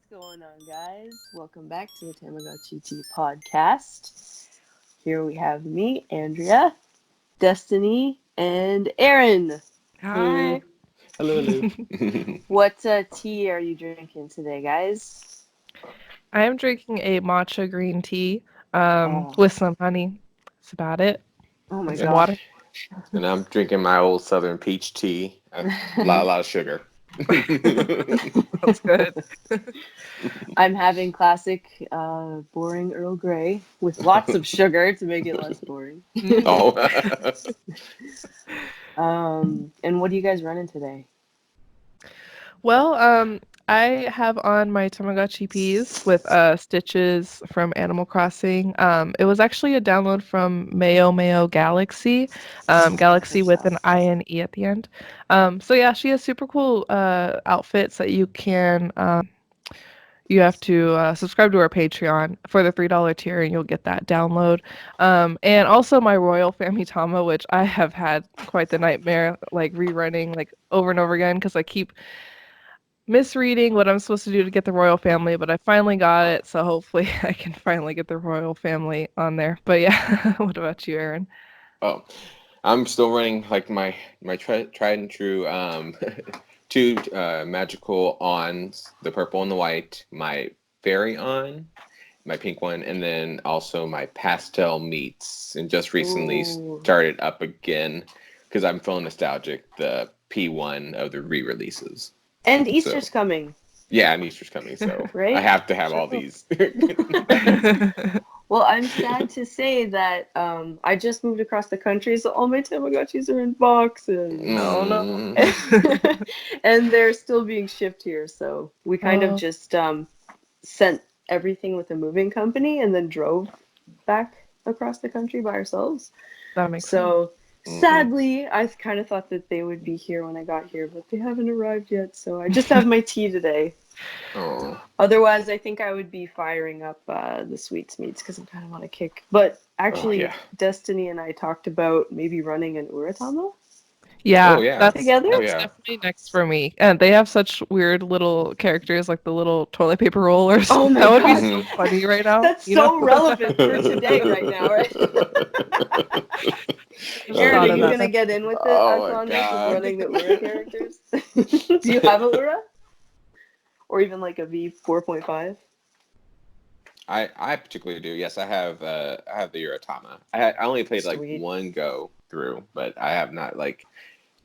going on, guys? Welcome back to the Tamagotchi Tea podcast. Here we have me, Andrea, Destiny, and Aaron. Hi. Hello, hello. What tea are you drinking today, guys? I am drinking a matcha green tea Oh, with some honey. That's about it. oh my And some Yeah. water. gosh. And I'm drinking my old Southern peach tea. A lot of sugar. That's good. I'm having classic boring Earl Grey with lots of sugar to make it less boring. Oh. And what are you guys running today? Well, I have on my Tamagotchi peas with stitches from Animal Crossing. It was actually a download from Mayo Mayo Galaxy, Love her Galaxy with an stuff. INE at the end. So yeah, she has super cool outfits that you can. You have to subscribe to our Patreon for the $3 tier, and you'll get that download. And also my Royal Family Tama, which I have had quite the nightmare, like rerunning like over and over again because I keep misreading what I'm supposed to do to get the royal family, but I finally got it, so hopefully I can finally get the royal family on there. But yeah, what about you, Aaron? Oh, I'm still running like my tried and true two magical ons, the purple and the white, my fairy on, my pink one, and then also my pastel meats. And just recently Ooh. started up again because I'm feeling nostalgic. The P1 of the re-releases. And So Easter's coming, yeah, and Easter's coming, so I right? have to have all So these. Well, I'm sad to say that I just moved across the country, so all my Tamagotchis are in boxes. Oh no. Mm. And they're still being shipped here, so we kind of Oh, just sent everything with a moving company and then drove back across the country by ourselves. that makes sense. So Mhm. sadly, I kind of thought that they would be here when I got here, but they haven't arrived yet, so I just have my tea today. Oh, Otherwise, I think I would be firing up the sweets meats because I'm kind of on a kick. But oh actually, yeah, Destiny and I talked about maybe running an Uratama oh Yeah, yeah, that's together. oh that's yeah. definitely next for me. And they have such weird little characters like the little toilet paper rollers. Oh my That would be gosh, so Hmm. funny right now, that's so relevant for today, right now, right? Just Aaron, thought are of you that. gonna get in with Oh us my on this of god. running the Ura characters? Do you have a Ura, or even like a V 4.5? I particularly do. Yes, I have the Uratama. I only played like Sweet. one go through, but I have not like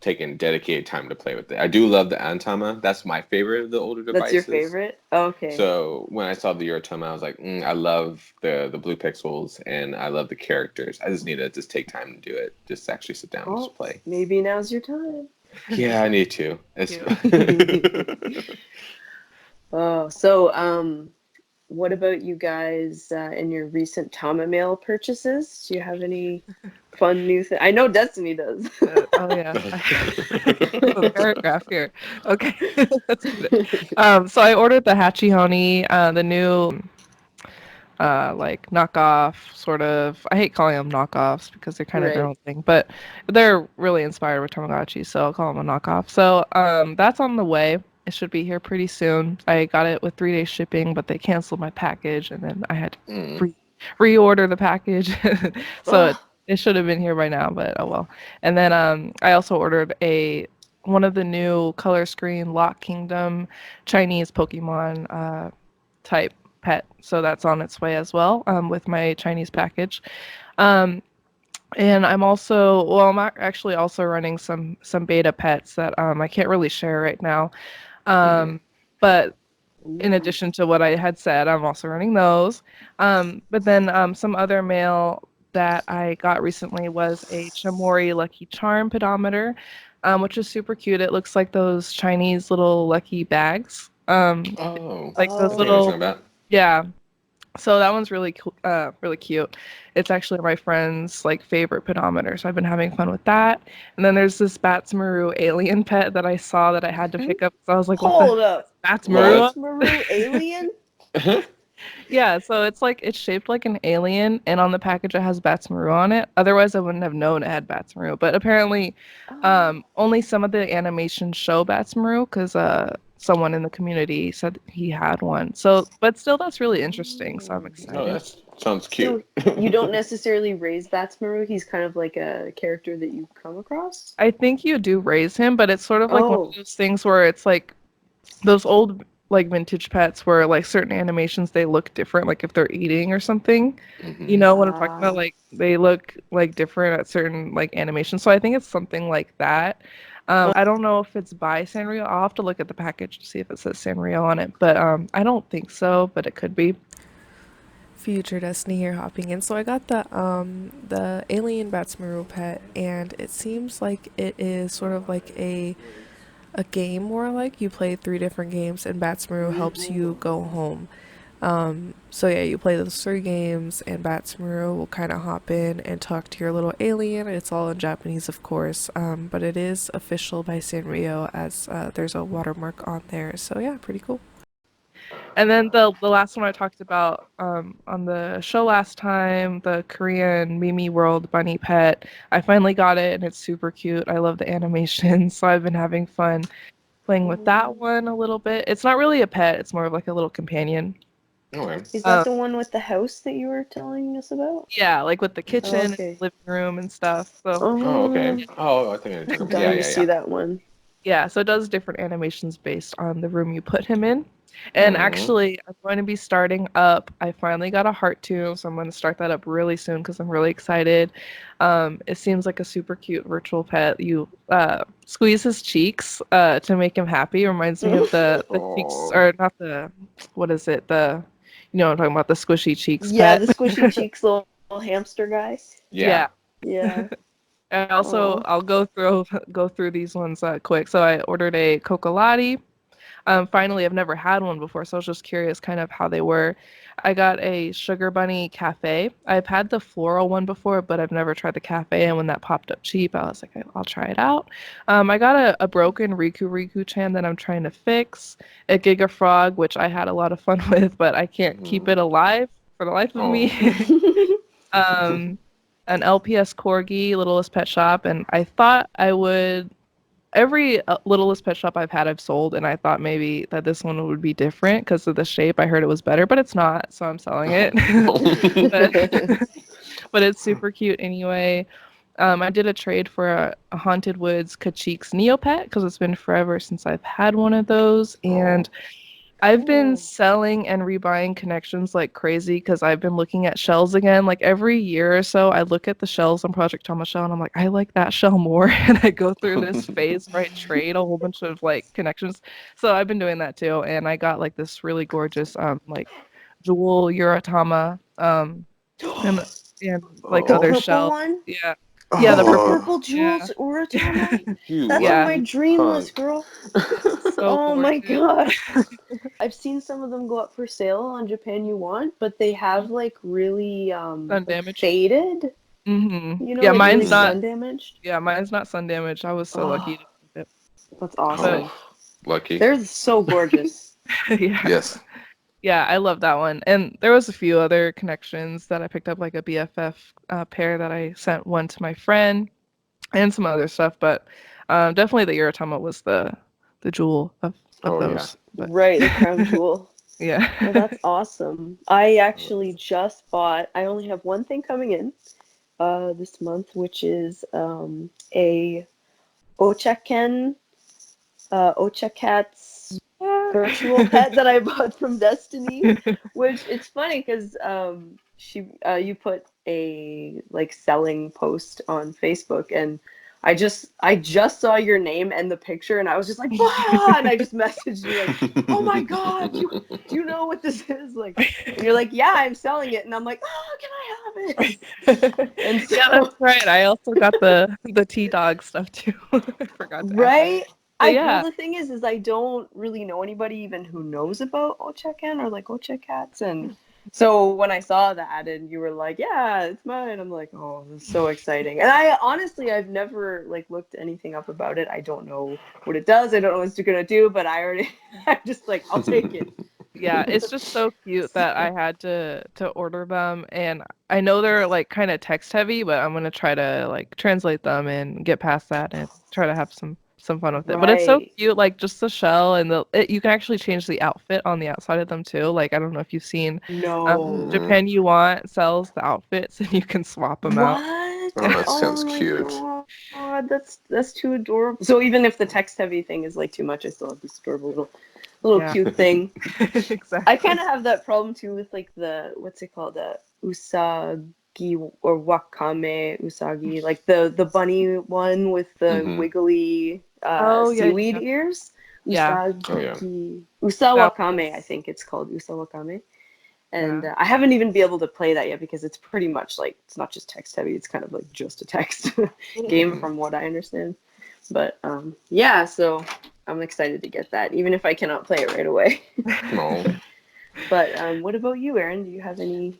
taken dedicated time to play with it. I do love the Antama. That's my favorite of the older That's your devices. favorite? Okay. So when I saw the Uratama, I was like, I love the blue pixels and I love the characters. I just need to just take time to do it. Just actually sit down and Well, just play. maybe now's your time. Yeah, I need to. It's Cute. Oh, so what about you guys in your recent Tama mail purchases? Do you have any fun new thing? I know Destiny does. Oh yeah, I have a paragraph here. Okay, let's get it. So I ordered the Hachi Honey, the new like knockoff sort of. I hate calling them knockoffs because they're kind of their Right. own thing, but they're really inspired with Tamagotchi, so I'll call them a knockoff. So that's on the way. It should be here pretty soon. I got it with 3 day shipping, but they canceled my package, and then I had to Mm. re reorder the package. So Oh, it should have been here by now, but oh well. And then I also ordered a one of the new color screen Lock Kingdom Chinese Pokemon type pet. So that's on its way as well with my Chinese package. Um, and I'm also, well, actually also running some beta pets that I can't really share right now. Hmm. But in ooh. addition to what I had said, I'm also running those. But then some other mail that I got recently was a Chamori Lucky Charm pedometer, which is super cute. It looks like those Chinese little lucky bags. Oh, Like I those think I know what Oh, you're little, talking about. yeah. So that one's really cool, really cute. It's actually my friend's like favorite pedometer, so I've been having fun with that. And then there's this Batsmaru alien pet that I saw that I had to Hmm. pick up. So I was like, "What the heck hold is up. Oh, Batsmaru?" that's. Maru alien? Yeah, so it's like it's shaped like an alien, and on the package it has Batsmaru on it. Otherwise, I wouldn't have known it had Batsmaru. But apparently, Oh. only some of the animations show Batsmaru because someone in the community said he had one. So, but still, that's really interesting. So I'm No, excited. that sounds So cute. you don't necessarily raise Batsmaru. He's kind of like a character that you come across. I think you do raise him, but it's sort of like one of Oh, those things where it's like those old like vintage pets where like certain animations they look different, like if they're eating or something. You Hmm. know what I'm talking about? ah, Like they look like different at certain like animations. So I think it's something like that. I don't know if it's by Sanrio. I'll have to look at the package to see if it says Sanrio on it, but I don't think so, but it could be. Future Destiny here hopping in. So I got the alien Batsmaru pet, and it seems like it is sort of like a game more like you play three different games and Batsmaru helps you go home. So yeah, you play those three games and Batsmaru will kind of hop in and talk to your little alien. It's all in Japanese, of course, but it is official by Sanrio as there's a watermark on there. So yeah, pretty cool. And then the last one I talked about on the show last time, the Korean Mimi World bunny pet. I finally got it and it's super cute. I love the animation, so I've been having fun playing with that one a little bit. It's not really a pet, it's more of like a little companion. Okay. is that Um, the one with the house that you were telling us about? yeah, like with the Oh, kitchen and okay. living room and stuff. So Oh, Oh, okay. Oh, I think I know what you're talking about. Yeah, dying to yeah, see yeah. that one. yeah, so it does different animations based on the room you put him in. And Mm. actually, I'm going to be starting up. I finally got a heart tube, so I'm going to start that up really soon because I'm really excited. It seems like a super cute virtual pet. You squeeze his cheeks to make him happy. Reminds me of the cheeks, Oh. or not the, what is it? You know what I'm talking about, the squishy cheeks Yeah, pet. the squishy cheeks little hamster guy. Yeah. Yeah. Yeah. And also, Oh. I'll go through these ones quick. So I ordered a Cocolati. Finally, I've never had one before, so I was just curious kind of how they were. I got a Sugar Bunny Cafe. I've had the floral one before, but I've never tried the cafe. And when that popped up cheap, I was like, I'll try it out. I got a broken Riku Chan that I'm trying to fix. A Giga Frog, which I had a lot of fun with, but I can't keep Hmm. it alive for the life of me. Oh. um, an LPS Corgi, Littlest Pet Shop, and I thought I would every Littlest Pet Shop I've had, I've sold, and I thought maybe that this one would be different because of the shape. I heard it was better, but it's not, so I'm selling it. but but it's super cute anyway. I did a trade for a Haunted Woods Kachik's Neopet because it's been forever since I've had one of those, Oh. and I've been Oh. selling and rebuying connections like crazy because I've been looking at shells again. Like every year or so, I look at the shells on Project Tama Shell and I'm like, I like that shell more. And I go through this phase where I trade a whole bunch of like connections. So I've been doing that too. And I got like this really gorgeous like jewel Uratama and like The other Oh. purple shells. one? Yeah. Yeah, the The purple. Oh. purple Yeah. jewels Uratama? You That's on Yeah. my lucky dream list, punk. girl. So Oh my gorgeous. god. I've seen some of them go up for sale on Japan You Want, but they have like really Sun like damaged. faded, Yeah, like really mine's not. Mm. sun damaged. Yeah, mine's not sun damaged. I was so lucky Oh, to keep it. that's But awesome. Oh. Lucky. They're so gorgeous. yeah. Yes. Yeah, I love that one. And there was a few other connections that I picked up, like a BFF pair that I sent one to my friend and some other stuff. But definitely the Iritama was the jewel of Oh yeah. those. But Right, the crown jewel. Oh, yeah. that's awesome. I actually just bought, I only have one thing coming in this month, which is a Ochaken, Ocha Cat's virtual pet that I bought from Destiny, which it's funny because you put a like selling post on Facebook and I just saw your name and the picture and I was just like wow and I just messaged you like oh my god do you know what this is like and you're like yeah I'm selling it and I'm like oh can I have it and Yeah, that's so right. I also got the T-Dog stuff too. I forgot to add that. right But well yeah. the thing is I don't really know anybody even who knows about Ochecken or like Ocha cats and so when I saw that and you were like yeah it's mine I'm like oh this is so exciting and I honestly I've never like looked anything up about it I don't know what it does I don't know what it's gonna do but I already I'm just like I'll take it Yeah, it's just so cute that I so, had to order them, and I know they're like kind of text heavy, but I'm gonna try to like translate them and get past that and try to have some some fun with it. But it's so Right. cute, like just the shell and you can actually change the outfit on the outside of them too. Like I don't know if you've seen No. Japan You Want sells the outfits and you can swap them out. What? Oh, that sounds Oh my cute. God, that's too adorable. So even if the text heavy thing is like too much, I still have this adorable little Yeah. cute thing. Exactly. I kind of have that problem too with like the what's it called, usagi or wakame usagi, like the bunny one with the Mhm. wiggly Oh, yeah, seaweed yeah. ears. Yeah. Oh yeah. That Usawakame, I was- think it's called usawakame. And Yeah. I haven't even been able to play that yet because it's pretty much like it's not just text heavy. It's kind of like just a text game, Mhm. from what I understand. But yeah, so I'm excited to get that, even if I cannot play it right away. No. But what about you, Aaron? Do you have any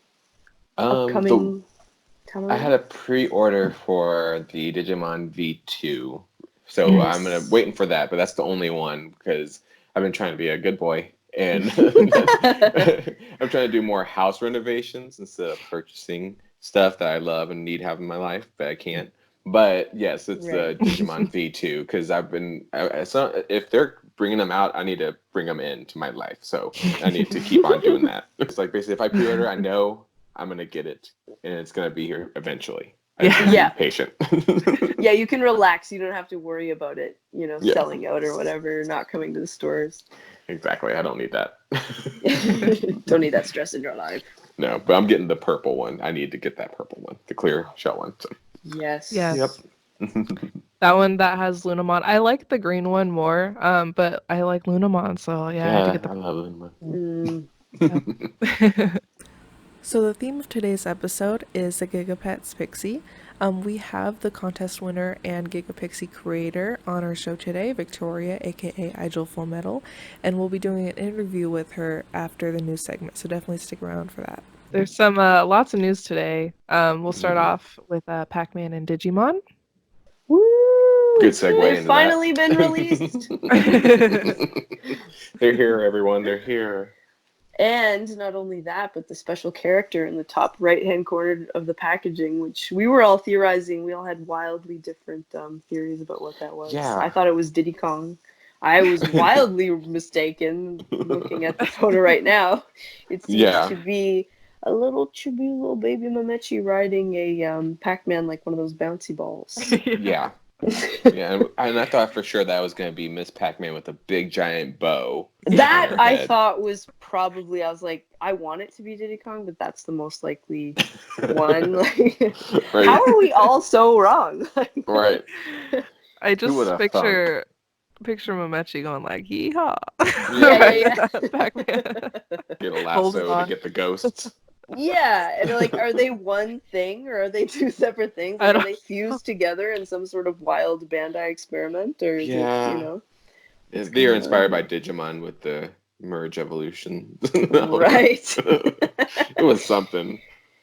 The upcoming I had Tamagotchi? a pre-order for the Digimon V2, so I'm gonna Yes. waiting for that. But that's the only one because I've been trying to be a good boy, and I'm trying to do more house renovations instead of purchasing stuff that I love and need to have in my life, but I can't. But yes, it's the Right. Digimon V2 because so if they're bringing them out, I need to bring them into my life. So I need to keep on doing that. It's like basically if I pre-order, I know I'm gonna get it and it's gonna be here eventually. I just Yeah. need to Yeah. be patient. Yeah, you can relax. You don't have to worry about it, Yeah, selling out or whatever, not coming to the stores. exactly. I don't need that. Don't need that stress in your life. No, but I'm getting the purple one. I need to get that purple one, the clear shell one. So. Yes. Yes. Yep. That one that has Lunamon. I like the green one more, but I like Lunamon, so yeah, I had to Yeah, get the. I love them. Mm. Yeah. So the theme of today's episode is the Gigapets Pixie. We have the contest winner and Giga Pixie creator on our show today, Victoria, aka Igel Full Metal, and we'll be doing an interview with her after the news segment. So definitely stick around for that. There's some lots of news today. We'll start off with Pac-Man and Digimon. Woo! Good segue They've into finally that. been released. They're here, everyone. They're here. And not only that, but the special character in the top right-hand corner of the packaging, which we were all theorizing. We all had wildly different theories about what that was. Yeah. I thought it was Diddy Kong. I was wildly mistaken looking at the photo right now. It seems Yeah. to be a little chubby little baby Mamechi riding a Pac-Man, like one of those bouncy balls. Yeah. Yeah, and I thought for sure that was going to be Miss Pac-Man with a big giant bow on That her I head. thought was probably, I was like, I want it to be Diddy Kong, but that's the most likely one. Like, Right. how are we all so wrong? Right. I Who just would've picture Mamechi going like yeehaw. Yeah. Pac-Man. Get a Holding lasso to on. get the ghosts. Yeah, and like, are they one thing or are they two separate things? I Like, are don't they fused together in some sort of wild Bandai experiment, or is it, Yeah. what's They are going inspired by on? Digimon with the merge evolution. Right. It was something.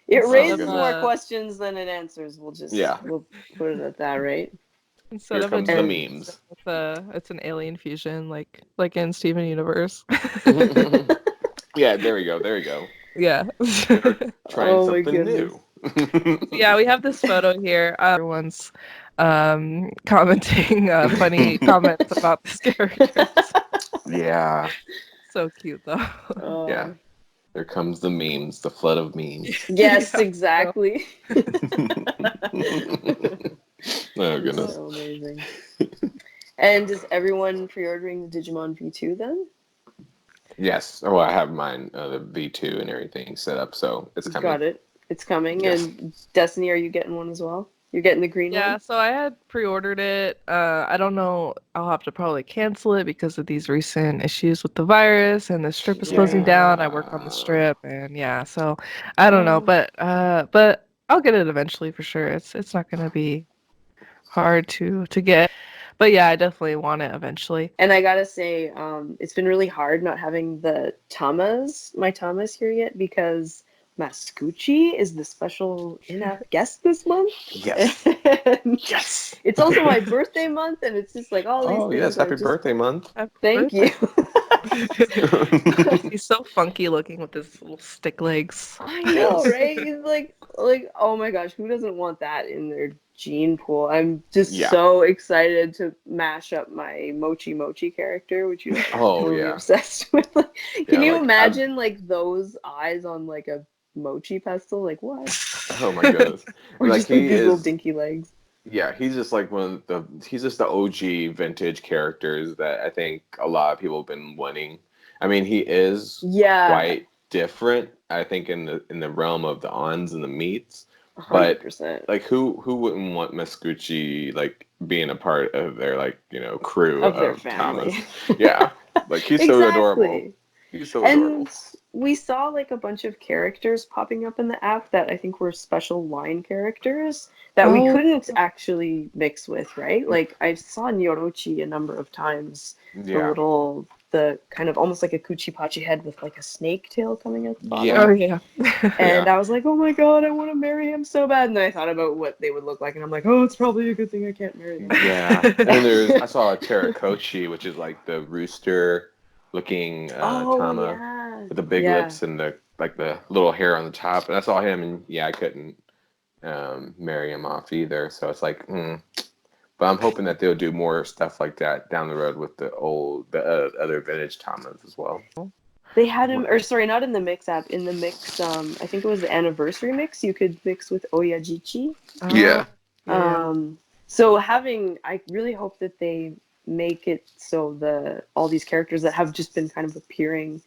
It Oh, raises goodness. more questions than it answers. Yeah. We'll put it at that, right? Instead Here of a comes the And- memes. it's an alien fusion, like in Steven Universe. Yeah, there we go. There we go. Yeah. Trying Oh my something goodness. new. Yeah, we have this photo here. Everyone's commenting funny comments about this character. Yeah. So cute though. Yeah. There comes the memes, the flood of memes. Yes, Yeah, exactly. Oh goodness. So amazing. And is everyone pre-ordering the Digimon V2 then? Yes. Oh, I have mine, the V2 and everything set up, so it's coming. Got it. It's coming. Yes. And Destiny, are you getting one as well? You're getting the green Yeah, one? so I had pre-ordered it. I don't know. I'll have to probably cancel it because of these recent issues with the virus and the strip is closing down. I work on the strip and yeah, so I don't know, but I'll get it eventually for sure. It's not gonna be hard to get. But yeah, I definitely want it eventually. And I gotta say, it's been really hard not having my Tamas here yet, because Mascucci is the special in-app guest this month. Yes. And Yes. it's also my birthday month, and it's just like all these Oh things yes, are happy just birthday month. Happy thank birthday. you. He's so funky looking with his little stick legs. I know, right? He's like, oh my gosh, who doesn't want that in their gene pool? I'm just Yeah. so excited to mash up my Mochi Mochi character, which you know, I'm Oh, totally yeah. obsessed with. Like, can Yeah, you like, imagine like those eyes on like a mochi pestle? Like what? oh my goodness. Or Like just like he these little is, dinky legs. yeah, he's just like he's just the OG vintage characters that I think a lot of people have been wanting. I mean, he is Yeah, quite different, I think, in the realm of the ons and the meats. But 100% like who wouldn't want Mascucci like being a part of their like, crew of their of Thomas? family. Yeah. Like he's so adorable. Exactly. He's so adorable. And we saw like a bunch of characters popping up in the app that I think were special line characters that we Oh. couldn't actually mix with, right? Like I saw Nyorochi a number of times. Yeah. The kind of almost like a Kuchipachi head with like a snake tail coming out the bottom. Yeah. Oh yeah. And Yeah. I was like, oh my god, I want to marry him so bad. And then I thought about what they would look like, and I'm like, oh, it's probably a good thing I can't marry them. Yeah. And then I saw a Terracochi, which is like the rooster looking Oh Tama yeah, with the big yeah. lips and the little hair on the top. And I saw him, and yeah, I couldn't marry him off either. So it's like, but I'm hoping that they'll do more stuff like that down the road with the other vintage Tamas as well. They had him, or sorry, not in the mix app. In the mix, I think it was the anniversary mix. You could mix with Oyajichi. Yeah. Yeah. So I really hope that they make it so all these characters that have just been kind of appearing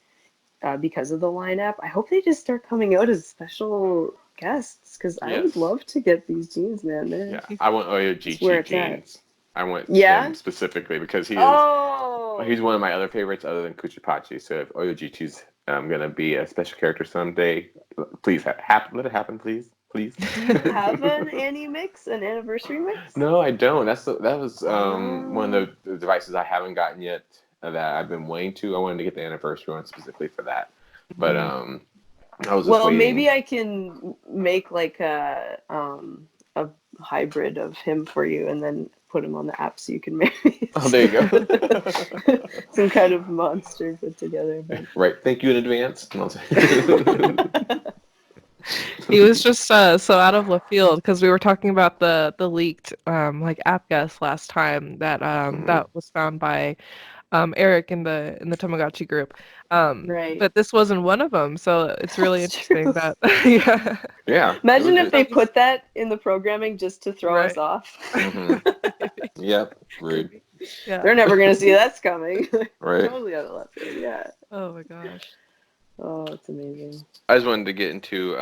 because of the lineup, I hope they just start coming out as special guests because I would Yes. love to get these jeans, man. Yeah. I want where Oyojichi it's at. jeans. I want Yeah? him specifically because Oh, he's one of my other favorites other than Kuchipachi. So if Oyojichi's gonna be a special character someday, please let it happen, please. Please. do you have an an anniversary mix? No, I don't. That was one Oh. of the devices I haven't gotten yet that I've been waiting to. I wanted to get the anniversary one specifically for that, but I was just Well, waiting. maybe I can make like a hybrid of him for you, and then put him on the app so you can marry. Oh, there you go. Some kind of monster put together. But... Right. Thank you in advance. He was just so out of left field because we were talking about the leaked like app guest last time that that was found by Eric in the Tamagotchi group. Right. But this wasn't one of them, so it's really That's interesting true. that yeah. Yeah. Imagine if they put that in the programming just to throw us Right. off. Yep. Rude. Yeah. They're never gonna see that's coming. Right. Totally out of left field. Yeah. Oh my gosh. Oh, it's amazing. I just wanted to get into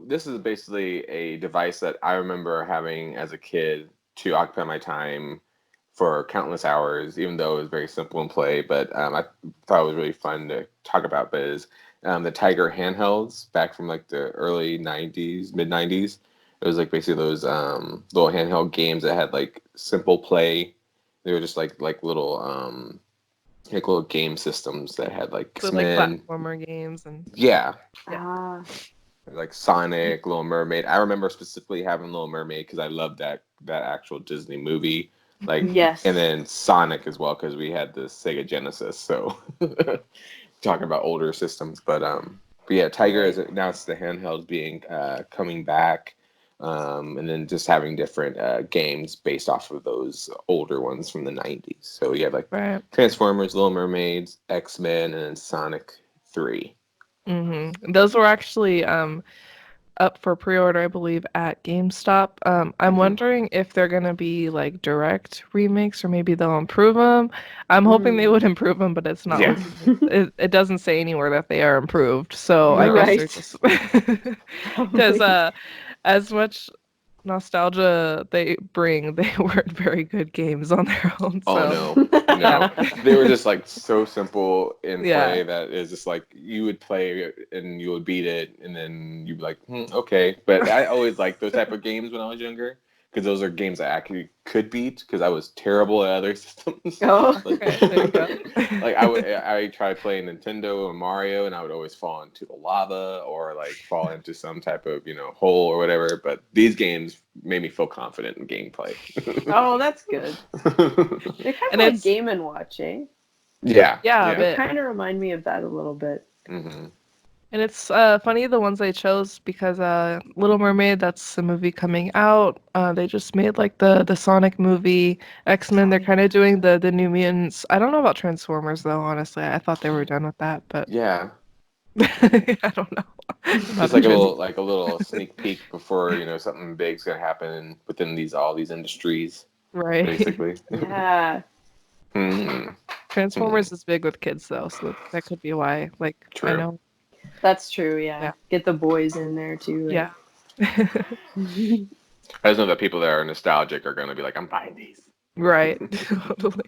this is basically a device that I remember having as a kid to occupy my time for countless hours, even though it was very simple in play. But I thought it was really fun to talk about. But is the Tiger handhelds back from like the early '90s, mid '90s. It was like basically those little handheld games that had like simple play. They were just like little game systems that had like So like X-Men. platformer games and Yeah. Ah. Like Sonic, Little Mermaid. I remember specifically having Little Mermaid because I loved that actual Disney movie. Like, Yes. and then Sonic as well because we had the Sega Genesis. So talking about older systems, but yeah, Tiger is now it's the handheld being coming back, and then just having different games based off of those older ones from the '90s. So you have like right. Transformers, Little Mermaids, X-Men, and then Sonic 3. Those were actually up for pre-order, I believe, at GameStop. I'm wondering if they're gonna be like direct remakes or maybe they'll improve them. I'm hoping they would improve them, but it's not. Yeah. It doesn't say anywhere that they are improved. So I guess they're just because as much nostalgia they bring, they weren't very good games on their own. So. Oh no. They were just like so simple in Yeah. play that it's just like you would play and you would beat it and then you'd be like, okay. But I always liked those type of games when I was younger because those are games I actually could beat because I was terrible at other systems. Oh, okay. There you go. Like I tried playing Nintendo or Mario and I would always fall into the lava or like fall into some type of hole or whatever. But these games made me feel confident in gameplay. Oh, that's good. They're kind of like Game & Watch, eh? Yeah. Yeah, a Yeah. They bit. kind of remind me of that a little bit. Hmm. And it's funny the ones they chose because Little Mermaid, that's a movie coming out. They just made like the Sonic movie, X-Men. Oh, They're kind yeah. of doing the New Mutants. I don't know about Transformers though, honestly. I thought they were done with that, but Yeah. I don't know. I'm not Just a trans. like a little sneak peek before something big's gonna happen within all these industries, Right. basically. Yeah. Hmm. Hmm. Transformers is big with kids though, so that could be why. Like I True. know. That's true, yeah. Yeah. Get the boys in there too, Yeah. right? I just know that people that are nostalgic are gonna be like, I'm buying these. Right. Totally.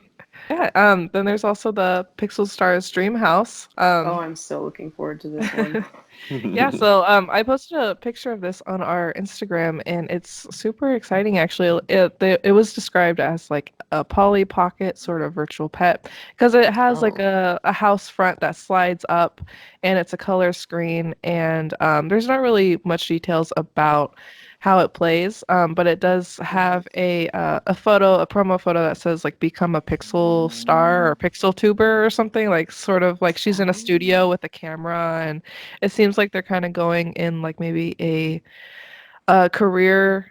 Yeah. Then there's also the Pixel Stars Dream House. Oh, I'm so looking forward to this one. Yeah, so I posted a picture of this on our Instagram, and it's super exciting actually. It was described as like a Polly Pocket sort of virtual pet because it has like Oh. a house front that slides up, and it's a color screen, and there's not really much details about how it plays, but it does have a photo, a promo photo that says like become a pixel star or pixel tuber or something, like sort of like she's in a studio with a camera, and it seems like they're kind of going in like maybe a career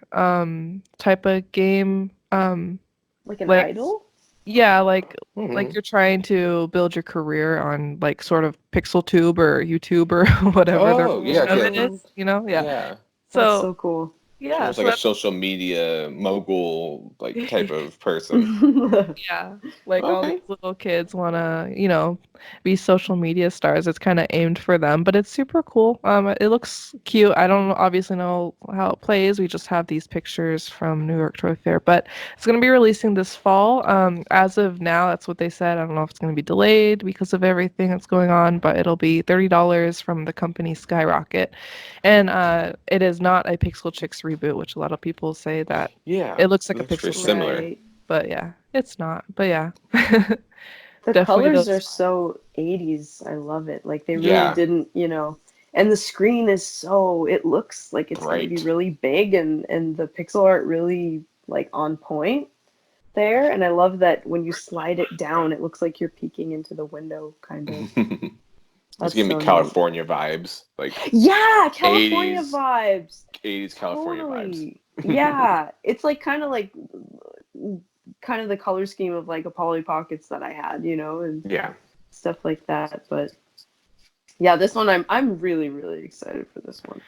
type of game. Like an Like idol? yeah, Hmm. like you're trying to build your career on like sort of pixel tube or YouTube or whatever their Oh, yeah, version of it okay. Oh, is, you know? Yeah. Yeah. that's So so cool. She's yeah, almost so like a that's social media mogul like type of person. yeah, like all Okay. these little kids want to, be social media stars. It's kind of aimed for them, but it's super cool. It looks cute. I don't obviously know how it plays. We just have these pictures from New York Toy Fair, but it's going to be releasing this fall. As of now, that's what they said. I don't know if it's going to be delayed because of everything that's going on, but it'll be $30 from the company Skyrocket. And it is not a Pixel Chicks reboot, which a lot of people say that Yeah. it looks It like a looks very Pixel Chick, similar. Right. but yeah, it's not. But yeah, The definitely colors are those. so 80s. I love it. Like they really Yeah. didn't, and the screen is it looks like it's going to be Bright. really big and the pixel art really like on point there. And I love that when you slide it down, it looks like you're peeking into the window kind of. It's That's giving me so neat. California vibes, like Yeah, California 80s, vibes. 80s California vibes. Totally. Yeah. It's like kind of the color scheme of like a Polly Pockets that I had, and Yeah. stuff like that. But yeah, this one I'm really, really excited for this one.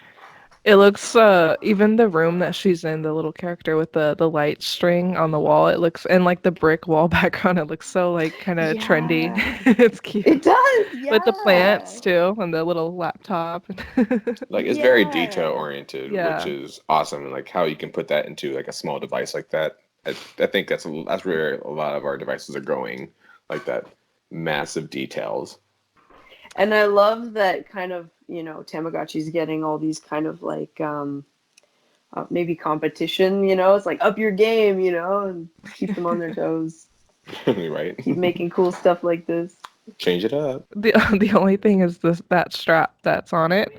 It looks even the room that she's in, the little character with the light string on the wall, it looks and like the brick wall background, it looks so like kind of trendy. Yeah. It's cute. It does, With the yeah. plants too and the little laptop. Like it's very Yeah. detail oriented, which Yeah. is awesome. And like how you can put that into like a small device like that. I think that's where a lot of our devices are going, like that massive details. And I love that kind of, Tamagotchi's getting all these kind of like maybe competition, it's like up your game, and keep them on their toes. Right? Keep making cool stuff like this. Change it up. The the only thing is that strap that's on it.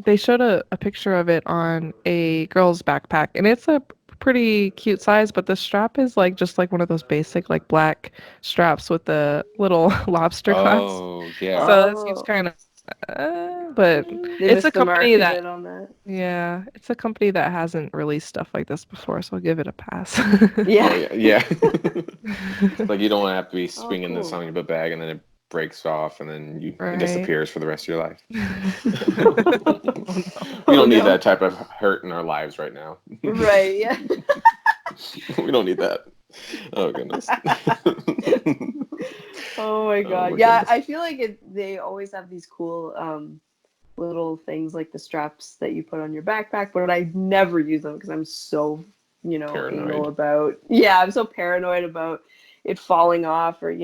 They showed a picture of it on a girl's backpack, and it's a pretty cute size, but the strap is like just like one of those basic like black straps with the little lobster clasp. Oh yeah. So it seems Oh, kind of, but they it's a missed the mark company a that bit on that. yeah, it's a company that hasn't released stuff like this before, so I'll give it a pass. Yeah. Oh yeah. Yeah. Like you don't want to have to be Oh, swinging this cool. on your book bag and then it breaks off and then it Right. disappears for the rest of your life. Oh no. We Oh don't need no. that type of hurt in our lives right now. Right, yeah. We don't need that. Oh goodness. Oh my Oh god. my Yeah, goodness. I feel like they always have these cool little things like the straps that you put on your backpack, but I never use them because I'm so, anal Paranoid. about. Yeah, I'm so paranoid about it falling off or,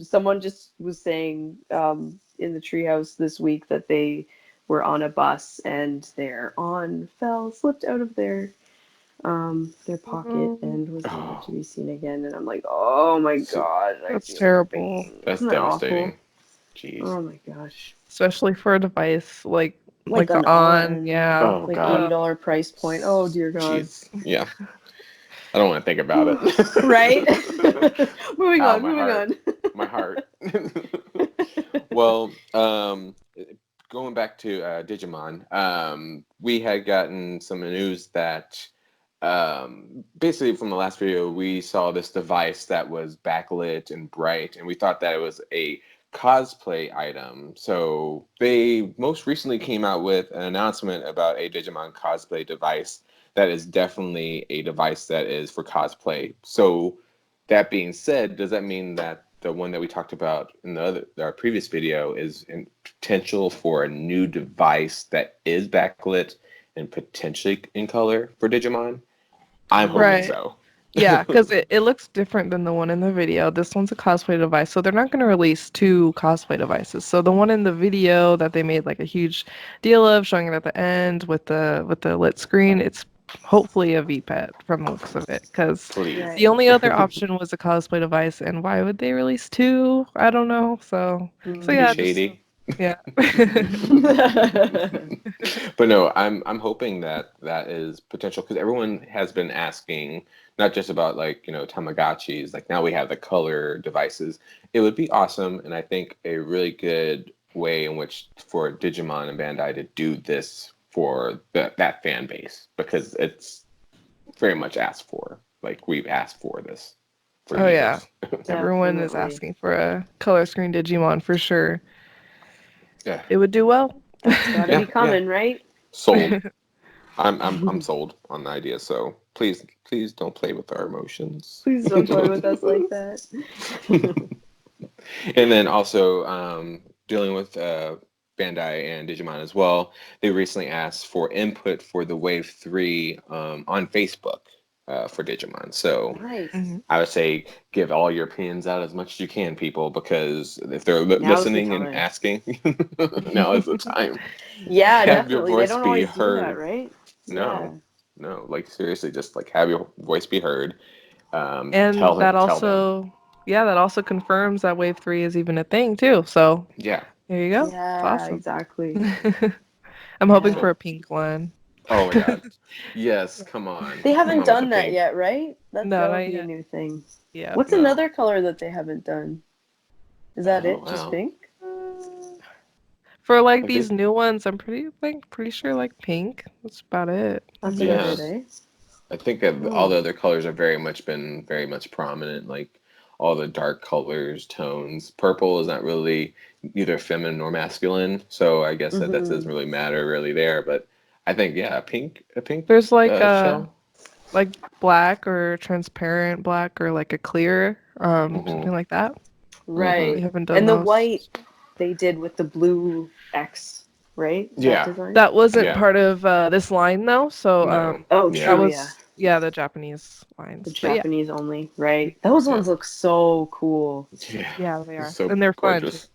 someone just was saying in the treehouse this week that they were on a bus and slipped out of their pocket Oh, and was never to Oh, be seen again. And I'm like, oh my so god, I that's feel your terrible. pain. that's Isn't that awful? devastating. Jeez. Oh my gosh. Especially for a device Like like the an on, on yeah. Oh like God. $80 price point. Oh dear God. Jeez. Yeah. I don't want to think about it. Right? Moving Ow, on, my moving heart. on. My heart. Well, going back to Digimon, we had gotten some news that basically from the last video, we saw this device that was backlit and bright, and we thought that it was a cosplay item. So they most recently came out with an announcement about a Digimon cosplay device that is definitely a device that is for cosplay. So that being said, does that mean that the one that we talked about in our previous video is in potential for a new device that is backlit and potentially in color for Digimon? I'm hoping Right. so. Yeah, because it looks different than the one in the video. This one's a cosplay device, so they're not going to release two cosplay devices. So the one in the video that they made like a huge deal of, showing it at the end with the lit screen, it's hopefully a VPET from the looks of it. Because Please. the Right. only other option was a cosplay device, and why would they release two? I don't know. So Could be yeah, just shady. yeah. But no, I'm hoping that that is potential because everyone has been asking not just about like Tamagotchis. Like now we have the color devices. It would be awesome, and I think a really good way in which for Digimon and Bandai to do this for that fan base because it's very much asked for. Like we've asked for this for Oh yeah. years. Everyone is Definitely. asking for a color screen Digimon for sure. Yeah, It would do well. That's gotta be yeah. coming, right? Sold. I'm sold on the idea. So please don't play with our emotions. Please don't play with us like that. And then also dealing with Bandai and Digimon as well. They recently asked for input for the Wave 3 on Facebook for Digimon. So Nice. hmm I would say give all your opinions out as much as you can, people, because if they're Now's the listening and time. asking, now is the time. Yeah, Have your definitely. They voice don't be always do that, heard. right? Yeah. No, no, like seriously, just like have your voice be heard. And Tell them. that also confirms that Wave 3 is even a thing too. So Yeah. there you go. It's Yeah, awesome. exactly. I'm hoping Yeah. for a pink one. Oh my God. Yes, come on. They Come haven't on with the done that pink. yet, right? No, That'll not be a yet. new thing. Yeah. What's No. another color that they haven't done? Is that Oh it? Just wow. pink? For like Like these new ones, I'm pretty sure like pink. That's about it. That's Yeah. about yeah. it, eh? I think that all Oh. the other colors have been very much prominent, like all the dark colors, tones. Purple is not really neither feminine nor masculine, so I guess that Mm-hmm. doesn't really matter really there. But I think yeah, a pink There's shell. like black or transparent black or like a clear Mm-hmm. something like that. Mm-hmm. We Right. haven't done And the those. white they did with the blue X, right? That Yeah. design? That wasn't Yeah. part of this line though, so No. Oh, that Yeah. true, yeah. was yeah, the Japanese The lines. But yeah, Japanese only, right? Those Yeah. ones look so cool. Yeah. yeah, they It's are. so And they're fun too. gorgeous.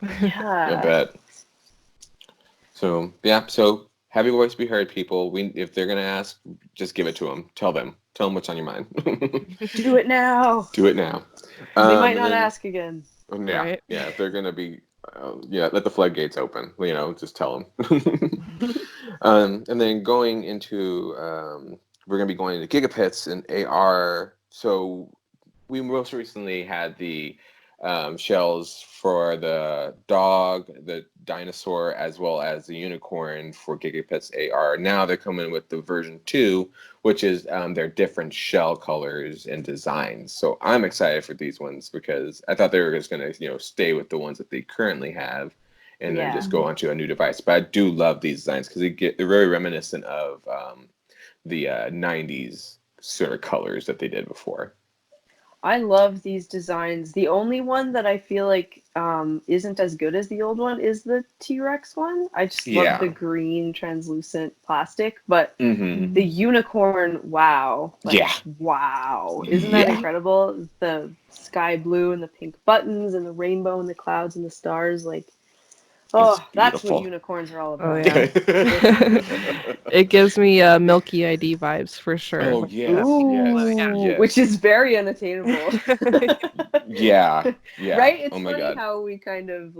I Yeah. bet. So yeah, so have your voice be heard, people. We if they're gonna ask, just give it to them. Tell them what's on your mind. Do it now. Do it now. They might And not then ask again. yeah, Right. yeah, if they're gonna be, yeah, let the floodgates open. Just tell them. And then going into, we're gonna be going into gigapits and AR. So we most recently had the shells for the dog, the dinosaur, as well as the unicorn for Gigapets AR. Now they're coming with the version 2, which is their different shell colors and designs. So I'm excited for these ones because I thought they were just going to, stay with the ones that they currently have and then Yeah. just go onto a new device. But I do love these designs because they're very reminiscent of the 90s sort of colors that they did before. I love these designs. The only one that I feel like isn't as good as the old one is the T-Rex one. I just love the Yeah. green translucent plastic, but Mm-hmm. the unicorn, wow. Like, Yeah. wow. Isn't that Yeah. incredible? The sky blue and the pink buttons and the rainbow and the clouds and the stars. Like, It's oh, that's what beautiful. unicorns are all Oh about. yeah. It gives me Milky ID vibes for sure. Oh Like yes, blue, yes, yeah. Ooh, which yes. is very unattainable. Yeah, yeah. Right? Oh It's my funny God. how we kind of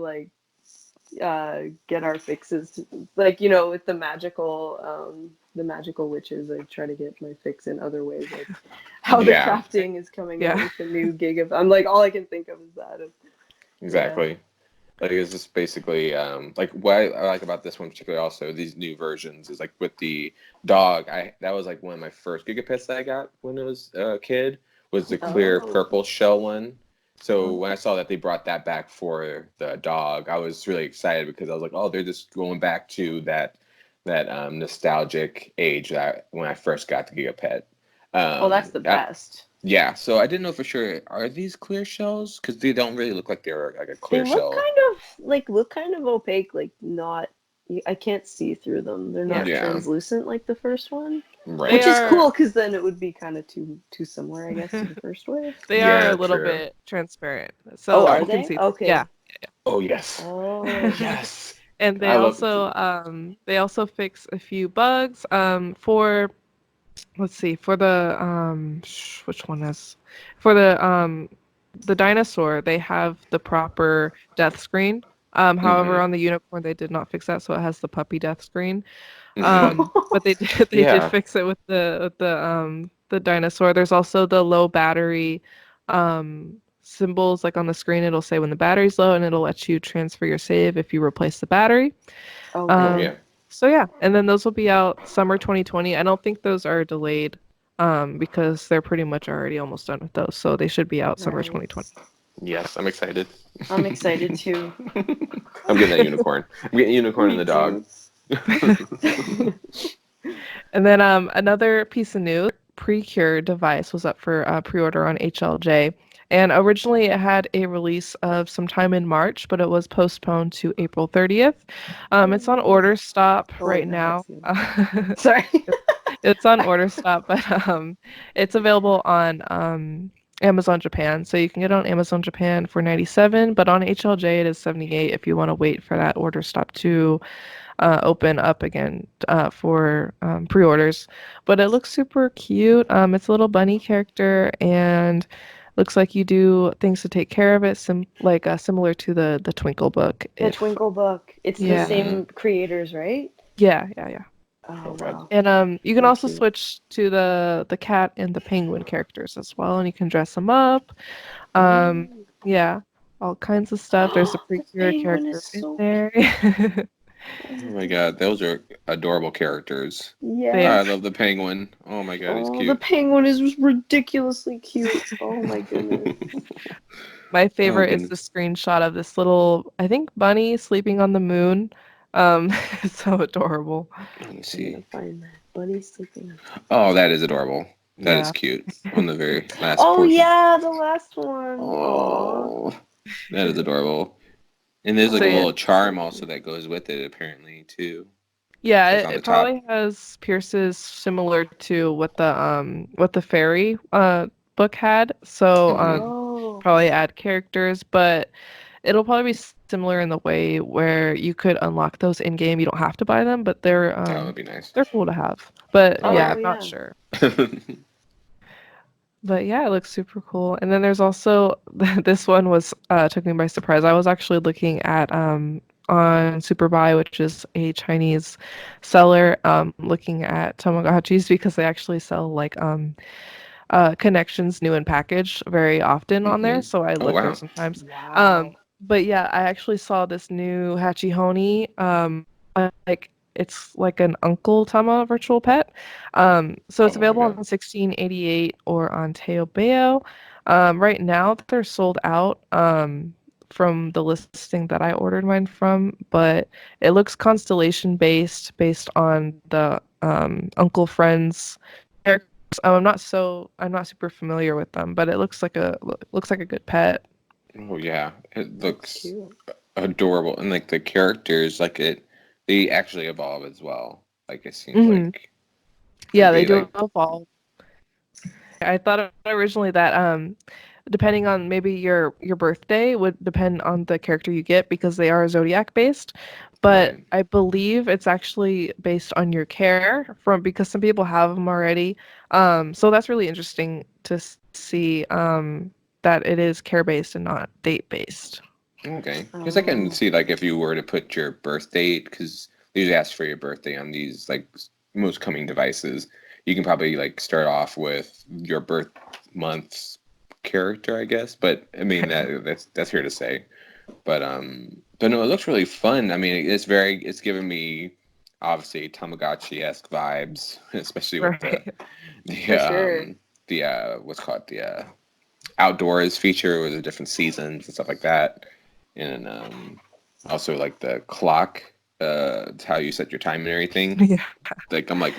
get our fixes, with the magical the magical witches. I try to get my fix in other ways, like how the Yeah. crafting is coming out Yeah. with the new Giga. I'm like, all I can think of is that. Exactly. Like it's just basically like what I like about this one particularly also these new versions is like with the dog. That was like one of my first Gigapets that I got when I was a kid was the clear Oh. purple shell one. So Oh. when I saw that they brought that back for the dog, I was really excited because I was like, oh, they're just going back to that nostalgic age that when I first got the Gigapet. Oh, that's the best. Yeah, so I didn't know for sure. Are these clear shells? Because they don't really look like they're like a They clear shell. look kind of opaque, like not. I can't see through them. They're not Yeah. translucent like the first one, Right. which They is are cool because then it would be kind of too similar, I guess, to the first wave. they are Yeah, a little true. bit transparent, Oh, so are you can they? see. Okay. Yeah, Oh yes. Oh. Yes. and I love they also fix a few bugs. For let's see, for the which one is for the dinosaur, they have the proper death screen. However, hmm on the unicorn, they did not fix that, so it has the puppy death screen. hmm But they did they did Yeah. fix it with the dinosaur. There's also the low battery symbols like on the screen. It'll say when the battery's low, and it'll let you transfer your save if you replace the battery. Oh, Oh good. Um, yeah. so yeah, and then those will be out summer 2020. I don't think those are delayed because they're pretty much already almost done with those. So they should be out summer 2020. Nice. Yes, I'm excited. I'm excited too. I'm getting that unicorn. I'm getting unicorn and Me the dog. too. And then another piece of news, Precure device was up for pre-order on HLJ. And originally it had a release of sometime in March, but it was postponed to April 30th. It's on order stop Oh right wait, no, now. that's the other. Sorry. It's on order stop, but it's available on Amazon Japan. So you can get it on Amazon Japan for 97, but on HLJ it is 78 if you want to wait for that order stop to open up again for pre-orders. But it looks super cute. It's a little bunny character and looks like you do things to take care of it, similar to the Twinkle book. The If Twinkle book. It's the yeah, hmm same creators, right? yeah. Oh Okay. wow. And you can So also cute. switch to the cat and the penguin characters as well, and you can dress them up. Um, Ooh. yeah, all kinds of stuff. There's a The Precure penguin is character in so there. Oh my god, those are adorable characters. They yes. are. I love the penguin. Oh my god, he's Oh, the cute. penguin is ridiculously cute. Oh my goodness. My Oh favorite is the goodness. screenshot of this little, I think, bunny sleeping on the moon. It's so adorable. Let me I'm gonna see. find that. Bunny sleeping. Oh, that is adorable. That is Yeah. cute. On the very last Oh portion. yeah, the last one. Aw. Oh, that is adorable. And there's like So a yeah, Oh, little charm so also cute. that goes with it, apparently, too. yeah, Like it, on the it top. probably has pierces similar to what the fairy book had. So hmm Oh. probably add characters, but it'll probably be similar in the way where you could unlock those in game. You don't have to buy them, but That would be nice. they're cool to have. But Oh, yeah, Oh I'm not yeah. sure. yeah. But yeah, it looks super cool. And then there's also this one was took me by surprise. I was actually looking at on Superbuy, which is a Chinese seller, looking at Tamagotchis because they actually sell like connections new and packaged very often on there. hmm So I Oh, look there wow. sometimes. Wow. But yeah, I actually saw this new Hachihoni. Like it's like an Uncle Tama virtual pet. So it's Oh, my available on God. 1688 or on Teobeo. Right now they're sold out. From the listing that I ordered mine from, but it looks constellation based on the Uncle Friends characters. I'm not super familiar with them, but it looks like a good pet. Oh, yeah. It That's looks cute. adorable. And, like, the characters, they actually evolve as well. Like, it seems Hmm. like Yeah, they they, do like, evolve. I thought originally that depending on maybe your birthday would depend on the character you get because they are zodiac based, but right. I believe it's actually based on your care from because some people have them already. So that's really interesting to see that it is care based and not date based. Okay. Because I can Oh. see, like, if you were to put your birth date, because they usually ask for your birthday on these, like, most coming devices. You can probably like start off with your birth month's character, I guess. But I mean that's here to say. But no, it looks really fun. I mean, it's giving me obviously Tamagotchi-esque vibes, especially with Right. For sure. the what's called the outdoors feature with the different seasons and stuff like that, and also like the clock, it's how you set your time and everything. Yeah. Like I'm like,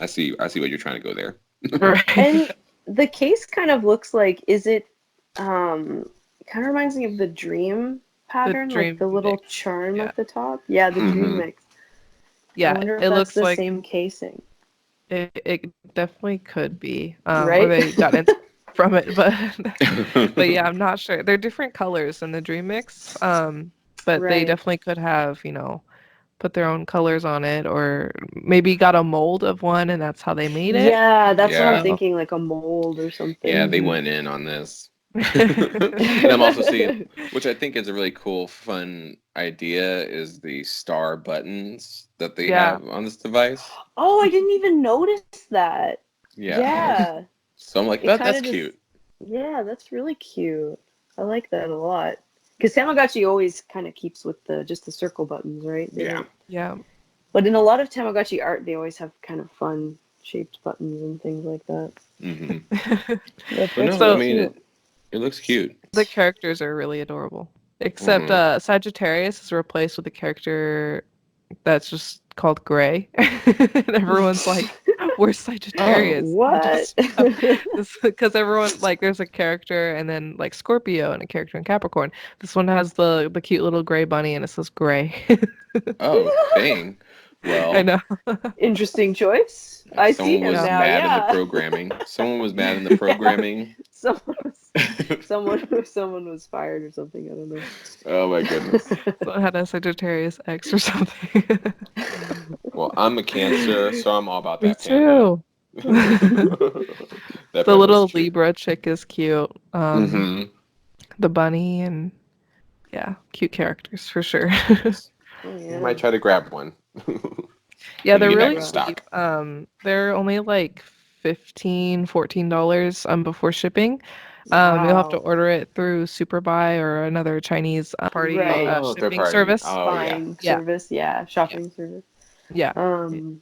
I see what you're trying to go there. Right. And the case kind of looks like, is it kind of reminds me of the dream pattern, like dream the little mix, charm yeah. at the top. Yeah, the dream Mhm. mix. I Yeah, wonder if it that's looks the like same casing. it definitely could be. Or Right? they got it from it, but yeah, I'm not sure. They're different colors in the dream mix. But they Right. definitely could have, put their own colors on it, or maybe got a mold of one and that's how they made it. Yeah, that's what I'm Yeah. thinking, like a mold or Yeah, something. they Mhm. went in on this. And I'm also seeing, which I think is a really cool, fun idea, is the star buttons that they Yeah. have on this device. Oh, I didn't even notice that. Yeah. Yeah. So I'm like, It kind that's of just, cute. yeah, that's really cute. I like that a lot. Because Tamagotchi always kind of keeps with just the circle buttons, right? They Yeah. don't. Yeah. But in a lot of Tamagotchi art, they always have kind of fun shaped buttons and things like that. hmm That's But no, I So really mean, cute. it looks cute. the characters are really adorable. Except Mhm. Sagittarius is replaced with a character that's just called Gray. And everyone's like, where's Sagittarius? They What? just because everyone like there's a character and then like Scorpio and a character in Capricorn. This one has the cute little gray bunny and it says Gray. Oh, dang. I Well, know. Interesting choice. I see someone him was Yeah. now. mad in the Yeah. programming. Someone was mad in the Yeah. programming. Someone was fired or something. I don't know. Oh my goodness. Someone had a Sagittarius X or something. Well, I'm a Cancer, so I'm all about Me that panda. too. That The panda's little cute. Libra chick is cute. hmm The bunny and yeah, cute characters for sure. Oh I yeah. might try to grab one Yeah, when you they're get back really in Libra. cheap. stock. They're only like $14 before shipping. You'll have to Wow. order it through Superbuy or another Chinese party Right. Oh, third shipping party. service. Oh yeah. Buying Yeah, service. Yeah. yeah, Shopping service. yeah. Um.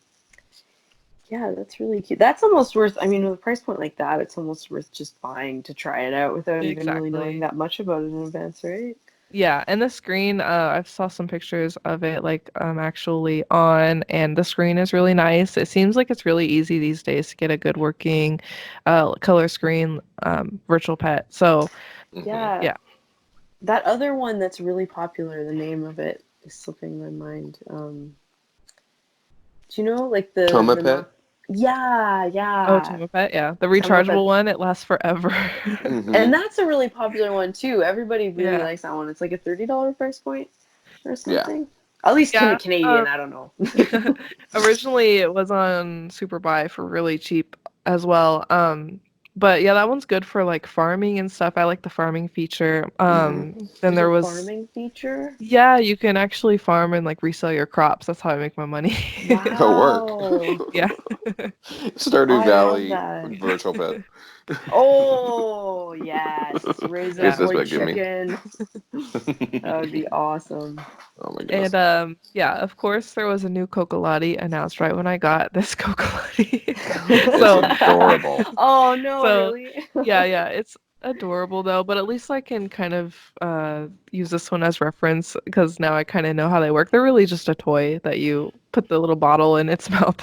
Yeah, that's really cute. That's almost worth. I mean, with a price point like that, it's almost worth just buying to try it out without even really knowing Exactly. that much about it in advance, right? Yeah, and the screen, I saw some pictures of it like actually on, and the screen is really nice. It seems like it's really easy these days to get a good working color screen virtual pet. So hmm Yeah. yeah. That other one that's really popular, the name of it is slipping my mind. Do you know like the Toma remote? pet. Yeah, Oh, yeah. Tuma Pet, yeah. The Tama rechargeable Pet. one, it lasts forever. hmm And that's a really popular one too. Everybody really Yeah. likes that one. It's like a $30 price point or Yeah. something. At least Yeah. Canadian, I don't know. Originally it was on Superbuy for really cheap as well. But yeah, that one's good for like farming and stuff. I like the farming feature. hmm Then There's a there was farming feature. yeah, you can actually farm and like resell your crops. That's how I make my money. It'll work. Wow. Yeah. Stardew I love Valley that. virtual pet. Oh, yes. Raise a Yes, Yeah. that's boy what give me. chicken. That would be awesome. Oh my And goodness. yeah, of course there was a new Cocolati announced right when I got this Cocolati. It's So adorable. Oh, no, so really? yeah, it's adorable though, but at least I can kind of use this one as reference because now I kind of know how they work. They're really just a toy that you put the little bottle in its mouth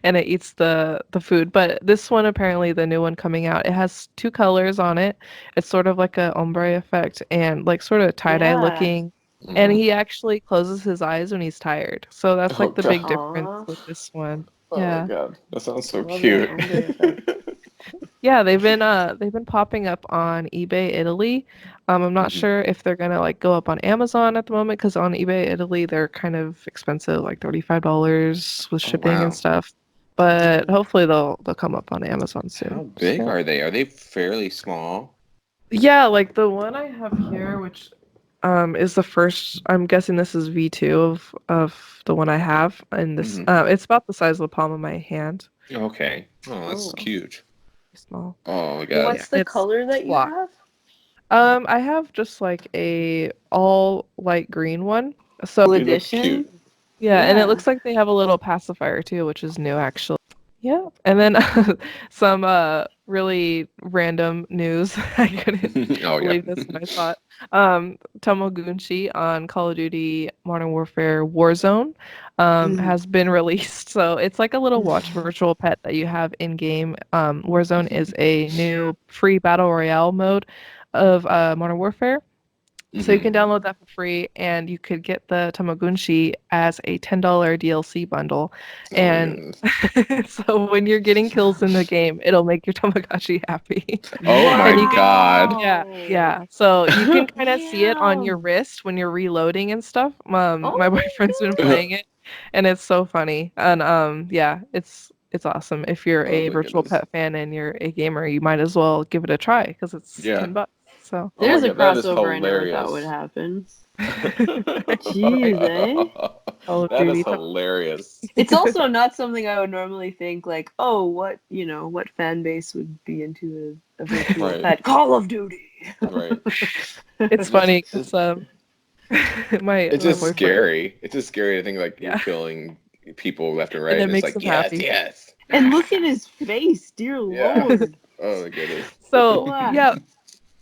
and it eats the food. But this one apparently the new one coming out, it has two colors on it. It's sort of like a ombre effect and like sort of tie-dye Yeah. looking. And hmm he actually closes his eyes when he's tired. So that's Oh like the big god. difference Aw. with this one. Oh my Yeah. god. That sounds I so love that cute. ombre effect. Yeah, they've been popping up on eBay Italy. I'm not Mhm. sure if they're gonna like go up on Amazon at the moment because on eBay Italy they're kind of expensive, like $35 with Oh shipping and wow. stuff. But hopefully they'll come up on Amazon How soon. big So are they? Are they fairly small? yeah, like the one I have here, which is the first. I'm guessing this is V2 of the one I have, and this it's about the size of the palm of my hand. Okay. Oh, that's Oh. cute. Small. Oh my god. Yeah, What's the it's color that you block. have? I have just like a all light green one. So They look Edition? cute. yeah, and it Yeah. looks like they have a little pacifier too, which is new actually. Yeah, and then some really random news. I couldn't Oh yeah. believe this when I saw it. Tomogunchi on Call of Duty Modern Warfare Warzone Mm. has been released. So it's like a little watch virtual pet that you have in game. Warzone is a new free battle royale mode of Modern Warfare. So you can download that for free, and you could get the Tamagunshi as a $10 DLC bundle. Oh my And goodness. so when you're getting kills in the game, it'll make your Tamagotchi happy. Oh my And you can, god. yeah, Wow. yeah. So you can kind of see it on your Damn. wrist when you're reloading and stuff. My Oh boyfriend's been my playing it, and it's so funny. And yeah, it's awesome. If you're Oh a my virtual goodness. pet fan and you're a gamer, you might as well give it a try because it's Yeah. $10. So. Oh my There's a god, that is crossover I never thought would hilarious. happen. Right. Jeez, eh? Call of That is Duty. hilarious. It's also not something I would normally think like, oh, what fan base would be into a virtual Right. pet? Call of Duty. Right. It's Just, funny just, because my it's my just boyfriend, scary. It's just scary to think like you're yeah, killing people left and right, and it and it's makes like him yes, happy. yes. And look at his face, dear Yeah. lord. Oh my goodness. So Wow. yeah,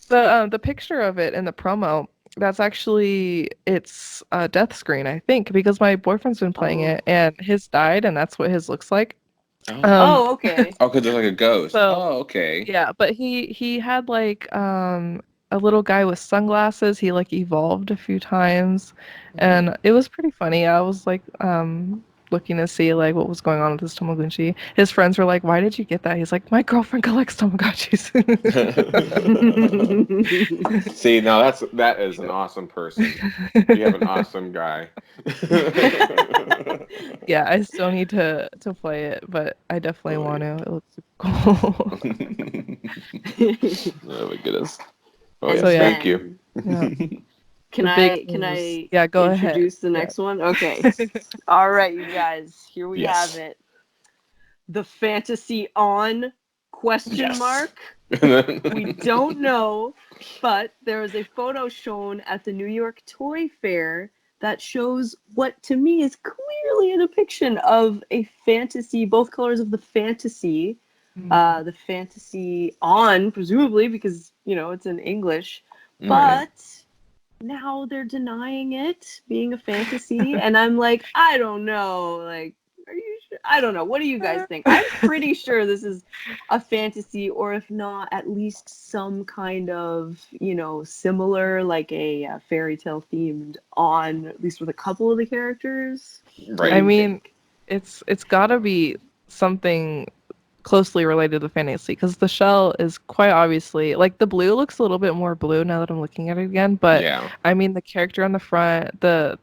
the picture of it in the promo, that's actually its death screen, I think, because my boyfriend's been playing Oh. it and his died, and that's what his looks like. Oh. Um, Oh, okay. Oh, because there's like a ghost. so Oh, okay. yeah, but he had like a little guy with sunglasses. He like evolved a few times, and it was pretty funny. I was like looking to see like what was going on with this Tamagotchi. His friends were like, "Why did you get that?" He's like, "My girlfriend collects Tamagotchis." See, now that is an awesome person. You have an awesome guy. Yeah, I still need to play it, but I definitely Oh, want yeah. to. It looks super cool. Oh my goodness. Oh And So yes, yeah, thank you. then yeah. can The big I can news. I Yeah, go ahead. introduce the Yeah. next one? Okay. All right, you guys. Here we Yes. have it. The fantasy on question Yes. mark. We don't know, but there is a photo shown at the New York Toy Fair that shows what to me is clearly a depiction of a fantasy, both colors of the fantasy on, presumably, because, it's in English. Right. But now they're denying it being a fantasy. And I'm like, I don't know. Like, are you sure? I don't know. What do you guys think? I'm pretty sure this is a fantasy, or if not, at least some kind of, similar, like a fairy tale themed on, at least with a couple of the characters. What do I Right. you mean, think? it's got to be something closely related to fantasy because the shell is quite obviously like the blue looks a little bit more blue now that I'm looking at it again. But Yeah. I mean, the character on the front, the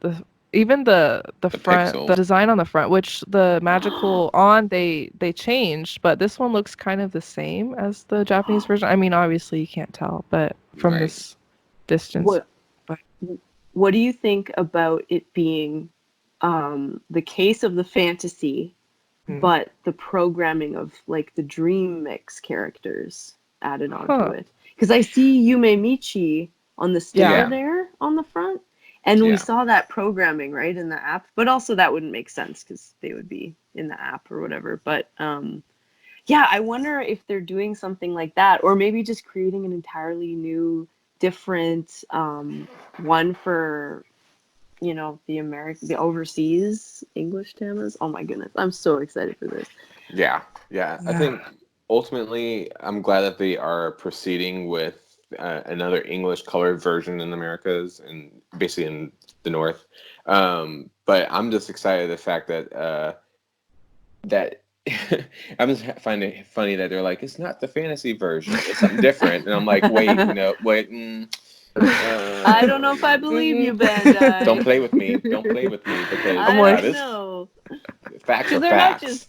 even the The front, pixel. the design on the front, which the magical on they changed, but this one looks kind of the same as the Japanese version. I mean, obviously you can't tell, but from Right. this distance, What but What do you think about it being the case of the fantasy, hmm. but the programming of like the Dream Mix characters added onto Huh. it? Because I see Yume Michi on the sticker Yeah. there on the front, and we Yeah. saw that programming right in the app. But also that wouldn't make sense because they would be in the app or whatever. But yeah, I wonder if they're doing something like that, or maybe just creating an entirely new, different one for the overseas English Tamas. Oh my goodness, I'm so excited for this. Yeah. Yeah. I think ultimately, I'm glad that they are proceeding with another English colored version in the Americas and basically in the North. But I'm just excited the fact that I'm just finding it funny that they're like, it's not the fantasy version, it's something different, and I'm like, wait, no, wait. I don't know if I believe you, Bandai. Don't play with me. Don't play with me because I'm I like- don't know. facts are Because they're not facts.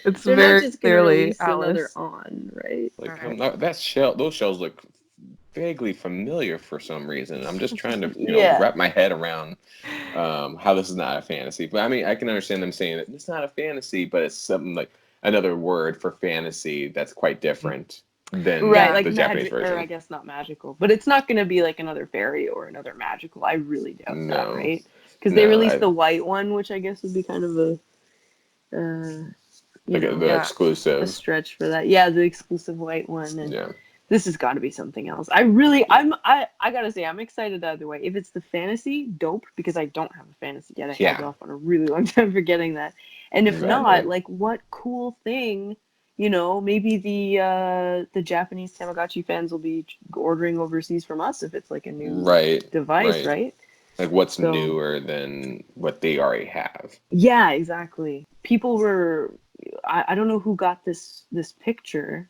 It's they're very not just gonna clearly release another Alice. on, right? Like Right. that shell, those shells look vaguely familiar for some reason. I'm just trying to, Yeah. wrap my head around how this is not a fantasy. But I mean, I can understand them saying that it's not a fantasy, but it's something like another word for fantasy that's quite different than Right, Yeah. like the Japanese magic, or I version. guess not magical, but it's not going to be like another fairy or another magical. I really doubt that, No, right? Because they no, released the white one, which I guess would be kind of a, like the Yeah. a exclusive. stretch for that. Yeah, the exclusive white one, and Yeah, this has got to be something else. I gotta say, I'm excited either way. If it's the fantasy, dope, because I don't have a fantasy yet. I held Yeah. off on a really long time for getting that. And if not, Exactly. like, what cool thing, maybe the Japanese Tamagotchi fans will be ordering overseas from us if it's like a new right, device, right. right? Like what's So newer than what they already have? yeah, exactly. People were, I don't know who got this picture.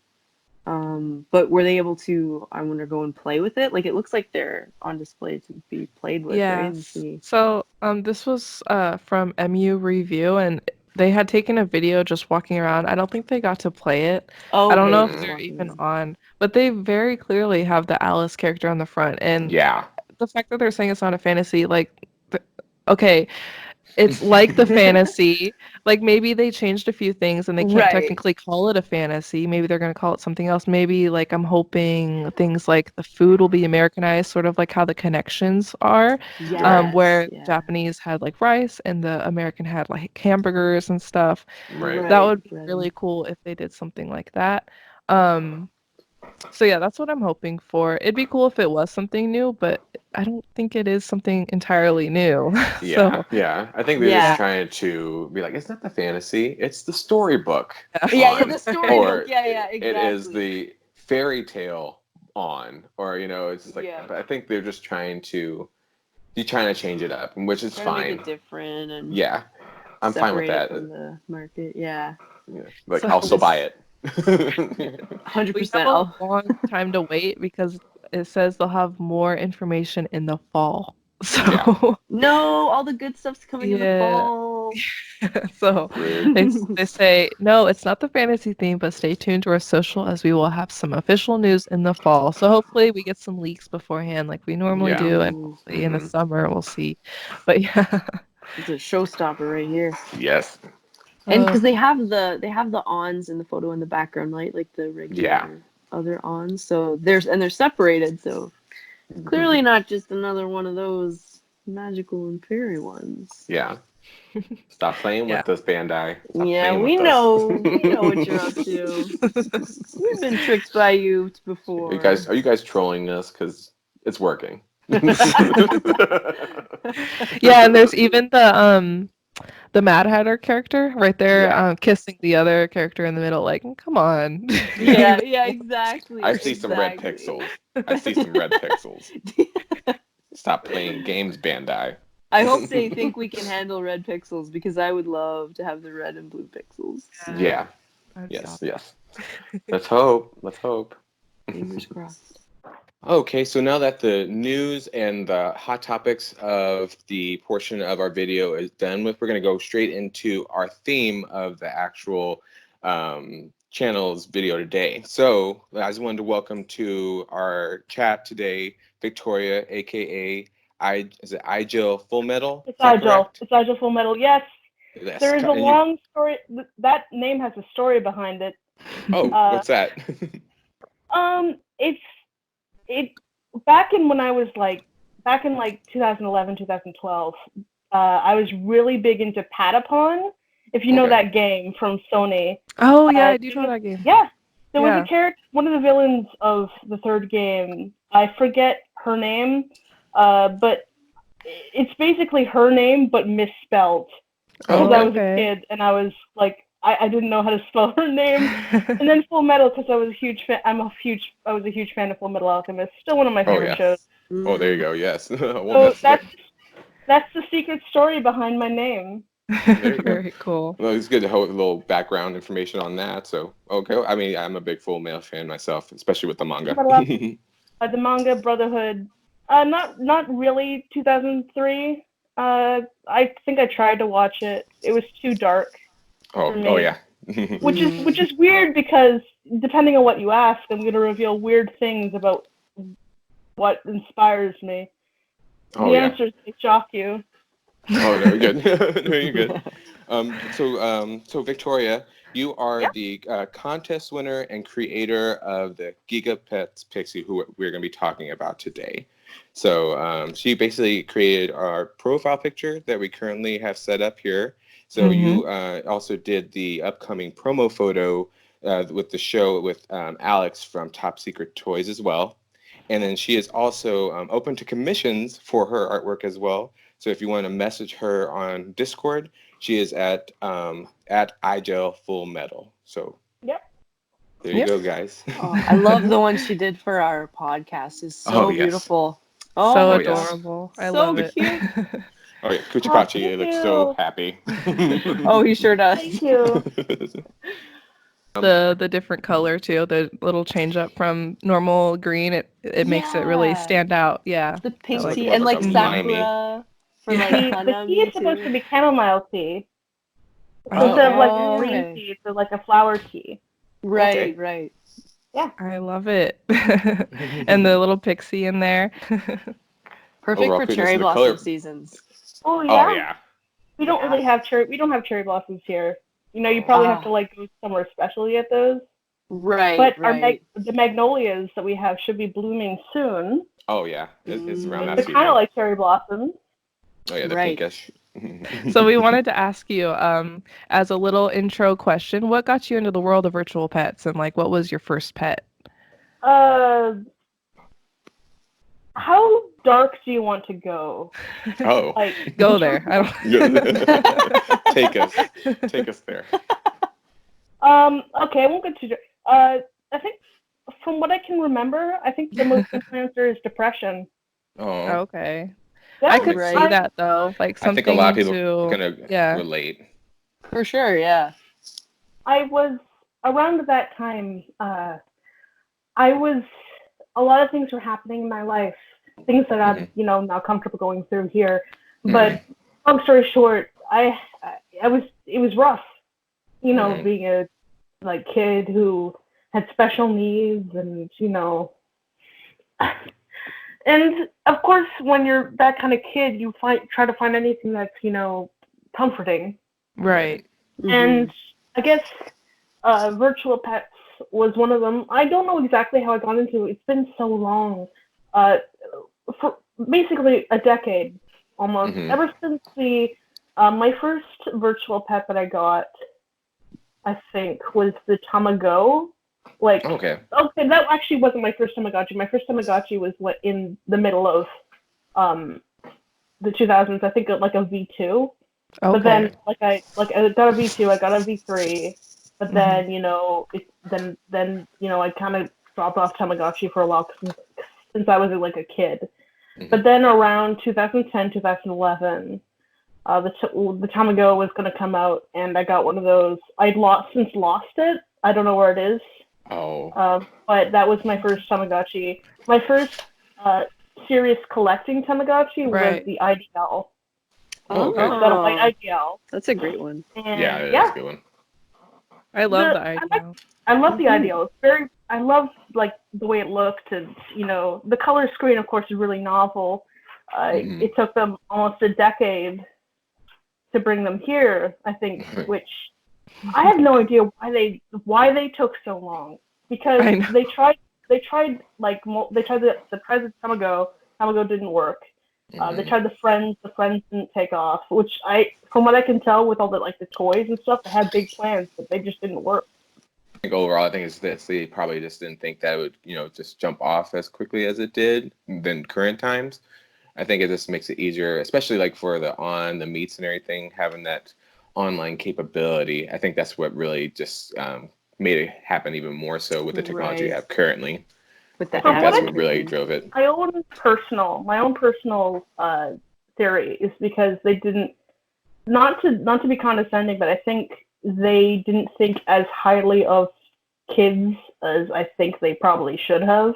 But were they able to, I wonder, go and play with it? Like, it looks like they're on display to be played with, right? And Yes. see. So, this was from MU Review, and they had taken a video just walking around. I don't think they got to play it. I Oh, don't okay, know if just they're walking even around. on, but they very clearly have the Alice character on the front. And Yeah. the fact that they're saying it's not a fantasy, like, okay, it's like the fantasy. Like maybe they changed a few things and they can't Right. technically call it a fantasy. Maybe they're gonna call it something else. Maybe like I'm hoping things like the food will be Americanized, sort of like how the connections are, Right. Yes. where Yeah. Japanese had like rice and the American had like hamburgers and stuff. Right. That Right. would be Right. really cool if they did something like that. Um, so yeah, that's what I'm hoping for. It'd be cool if it was something new, but I don't think it is something entirely new. Yeah. So Yeah. I think they're just Yeah. trying to be like, it's not the fantasy, it's the storybook Yeah. Yeah. on, The storybook. or Yeah. Yeah. it is Exactly. the fairy tale on, or it's just like. Yeah. But I think they're just trying to change it up, which is Trying to make fine. it different and Yeah, I'm fine with separate it that. from the market. Yeah. Yeah. Like so I'll still buy it. 100%. we have a long time to wait because it says they'll have more information in the fall. Yeah. So No, all the good stuff's coming in the yeah. fall. So Rude. they say no, it's not the fantasy theme, but stay tuned to our social as we will have some official news in the fall. So hopefully we get some leaks beforehand like we normally Yeah. do, and Ooh, hopefully in the Hmm. summer we'll see. But yeah. it's a showstopper right here. Yes. And Uh, because they have the ons in the photo in the background, right? Like the Yeah. regular other ons. So they're separated. So Mhm. clearly not just another one of those magical and fairy ones. Yeah. Stop playing yeah. with us, Bandai. Stop Yeah, playing we with us. know. We know what you're up to. We've been tricked by you before. Are you guys trolling us? Because it's working. Yeah, and there's even the Mad Hatter character right there, Yeah. kissing the other character in the middle. Like, come on. Yeah, Even- yeah, exactly. I see some red Exactly. pixels. I see some red pixels. Stop playing games, Bandai. I hope they think we can handle red pixels because I would love to have the red and blue pixels. Yeah. That'd be Yes. awesome. Yes. Let's hope. Let's hope. Fingers crossed. Okay, so now that the news and the hot topics of the portion of our video is done with, we're going to go straight into our theme of the actual channel's video today. So I just wanted to welcome to our chat today, Victoria, aka is it iJill Full Metal? It's Is that Agile. correct? It's Agile Full Metal. Yes, Yes. there is a And you, long story. That name has a story behind it. oh, Uh, what's that? it's it back in when I was back in 2011, 2012. I was really big into Patapon. If you know Okay. that game from Sony. Oh yeah, I do There know was, that game. yeah, there was Yeah. a character, one of the villains of the third game. I forget her name, but it's basically her name but misspelled. Because I Okay. was a kid and I was like, I didn't know how to spell her name. And then Full Metal, because I was a huge fan. I was a huge fan of Full Metal Alchemist. Still one of my Oh favorite yeah. shows. Oh, there you go. Yes. I won't So miss it. that's the secret story behind my name. There you go. Very cool. Well, it's good to have a little background information on that. So, okay. I mean, I'm a big Full Metal fan myself, especially with the manga. Full Metal Alchemist, the manga Brotherhood. Not really 2003. I think I tried to watch it. It was too dark for me. Oh yeah. Which is weird because depending on what you ask, I'm going to reveal weird things about what inspires me. Oh, The yeah. answers may shock you. Oh, very good. Very good. So Victoria, you are the contest winner and creator of the Giga Pets Pixie, who we're going to be talking about today. So she basically created our profile picture that we currently have set up here. So you also did the upcoming promo photo with the show with Alex from Top Secret Toys as well. And then she is also open to commissions for her artwork as well. So if you want to message her on Discord, she is at iGel Full Metal. So there you go, guys. Oh, I love the one she did for our podcast. It's so beautiful. Oh, so my adorable. gosh. I love it. Cute. Oh yeah, Kuchikachi, it looks so happy. Oh, he sure does. Thank you. The different color too, the little change up from normal green, it makes it really stand out. Yeah. The pink like tea more and like like a limey. sakura for like The Hana, tea is supposed to be chamomile tea. Oh, Instead of like oh, green okay. tea, it's like a flower tea. Right, right. Yeah. I love it. And the little pixie in there. Perfect Overall for cuteness cherry and the blossom color. seasons. Oh yeah. Oh yeah. We don't really have we don't have cherry blossoms here. You know, you probably have to like go somewhere special to get those. Right, But right. the magnolias that we have should be blooming soon. Oh yeah, it's around that They're season. kind of like cherry blossoms. Oh yeah, the Right. pinkish. So we wanted to ask you, as a little intro question, what got you into the world of virtual pets, and like what was your first pet? How dark do you want to go? Oh. Like Go there. I don't take us there. Okay, I won't get too dark. I think from what I can remember, I think the most simple answer is depression. Oh. Okay. Yeah, I could see that though, like something. I think a lot of people to, are gonna relate. For sure, yeah. I was around that time. I was a lot of things were happening in my life, things that I'm not comfortable going through here. But long story short, it was rough, being a kid who had special needs and and of course when you're that kind of kid you try to find anything that's comforting. Right. And I guess virtual pets was one of them. I don't know exactly how I got into it. It's been so long, for basically a decade almost. Ever since my first virtual pet that I got, I think, was the Tamago. Okay, that actually wasn't my first Tamagotchi. My first Tamagotchi was in the middle of the 2000s. I think like a V2. But then I got a V2, I got a V3, but then I kind of dropped off Tamagotchi for a while since I was like a kid. But then around 2010, 2011, the Tamago was going to come out, and I got one of those. I'd since lost it. I don't know where it is. But that was my first Tamagotchi. My first serious collecting Tamagotchi was the IDL. Got a white IDL. That's a great one. And, that's a good one. I love the IDL. I love the IDL. It's I love the way it looked, and the color screen, of course, is really novel. It took them almost a decade to bring them here, I think, which I have no idea why they took so long, because they tried the Tamago didn't work. They tried the friends didn't take off, which from what I can tell with all the the toys and stuff, they had big plans, but they just didn't work. I think overall, it's this: they probably just didn't think that it would, just jump off as quickly as it did than current times. I think it just makes it easier, especially for the meets and everything, having that online capability. I think that's what really just made it happen even more so with the technology we have currently. I think that's what really drove it. My own personal theory is because they didn't, not to be condescending, but I think they didn't think as highly of kids as I think they probably should have.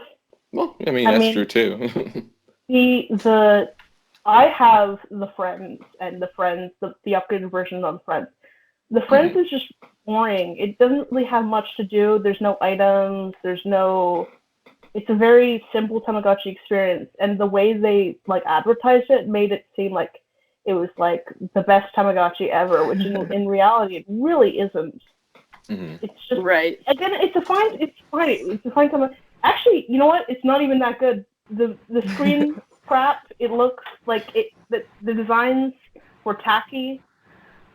Well, that's true too. I have the Friends, and the upgraded version of the Friends. The Friends is just boring. It doesn't really have much to do. There's no items. There's no it's a very simple Tamagotchi experience, and the way they like advertised it made it seem like it was like the best Tamagotchi ever, which in reality it really isn't. It's just Right. again, it's a fine Tamagotchi. Actually, you know what? It's not even that good. The screen crap. It looks like the designs were tacky.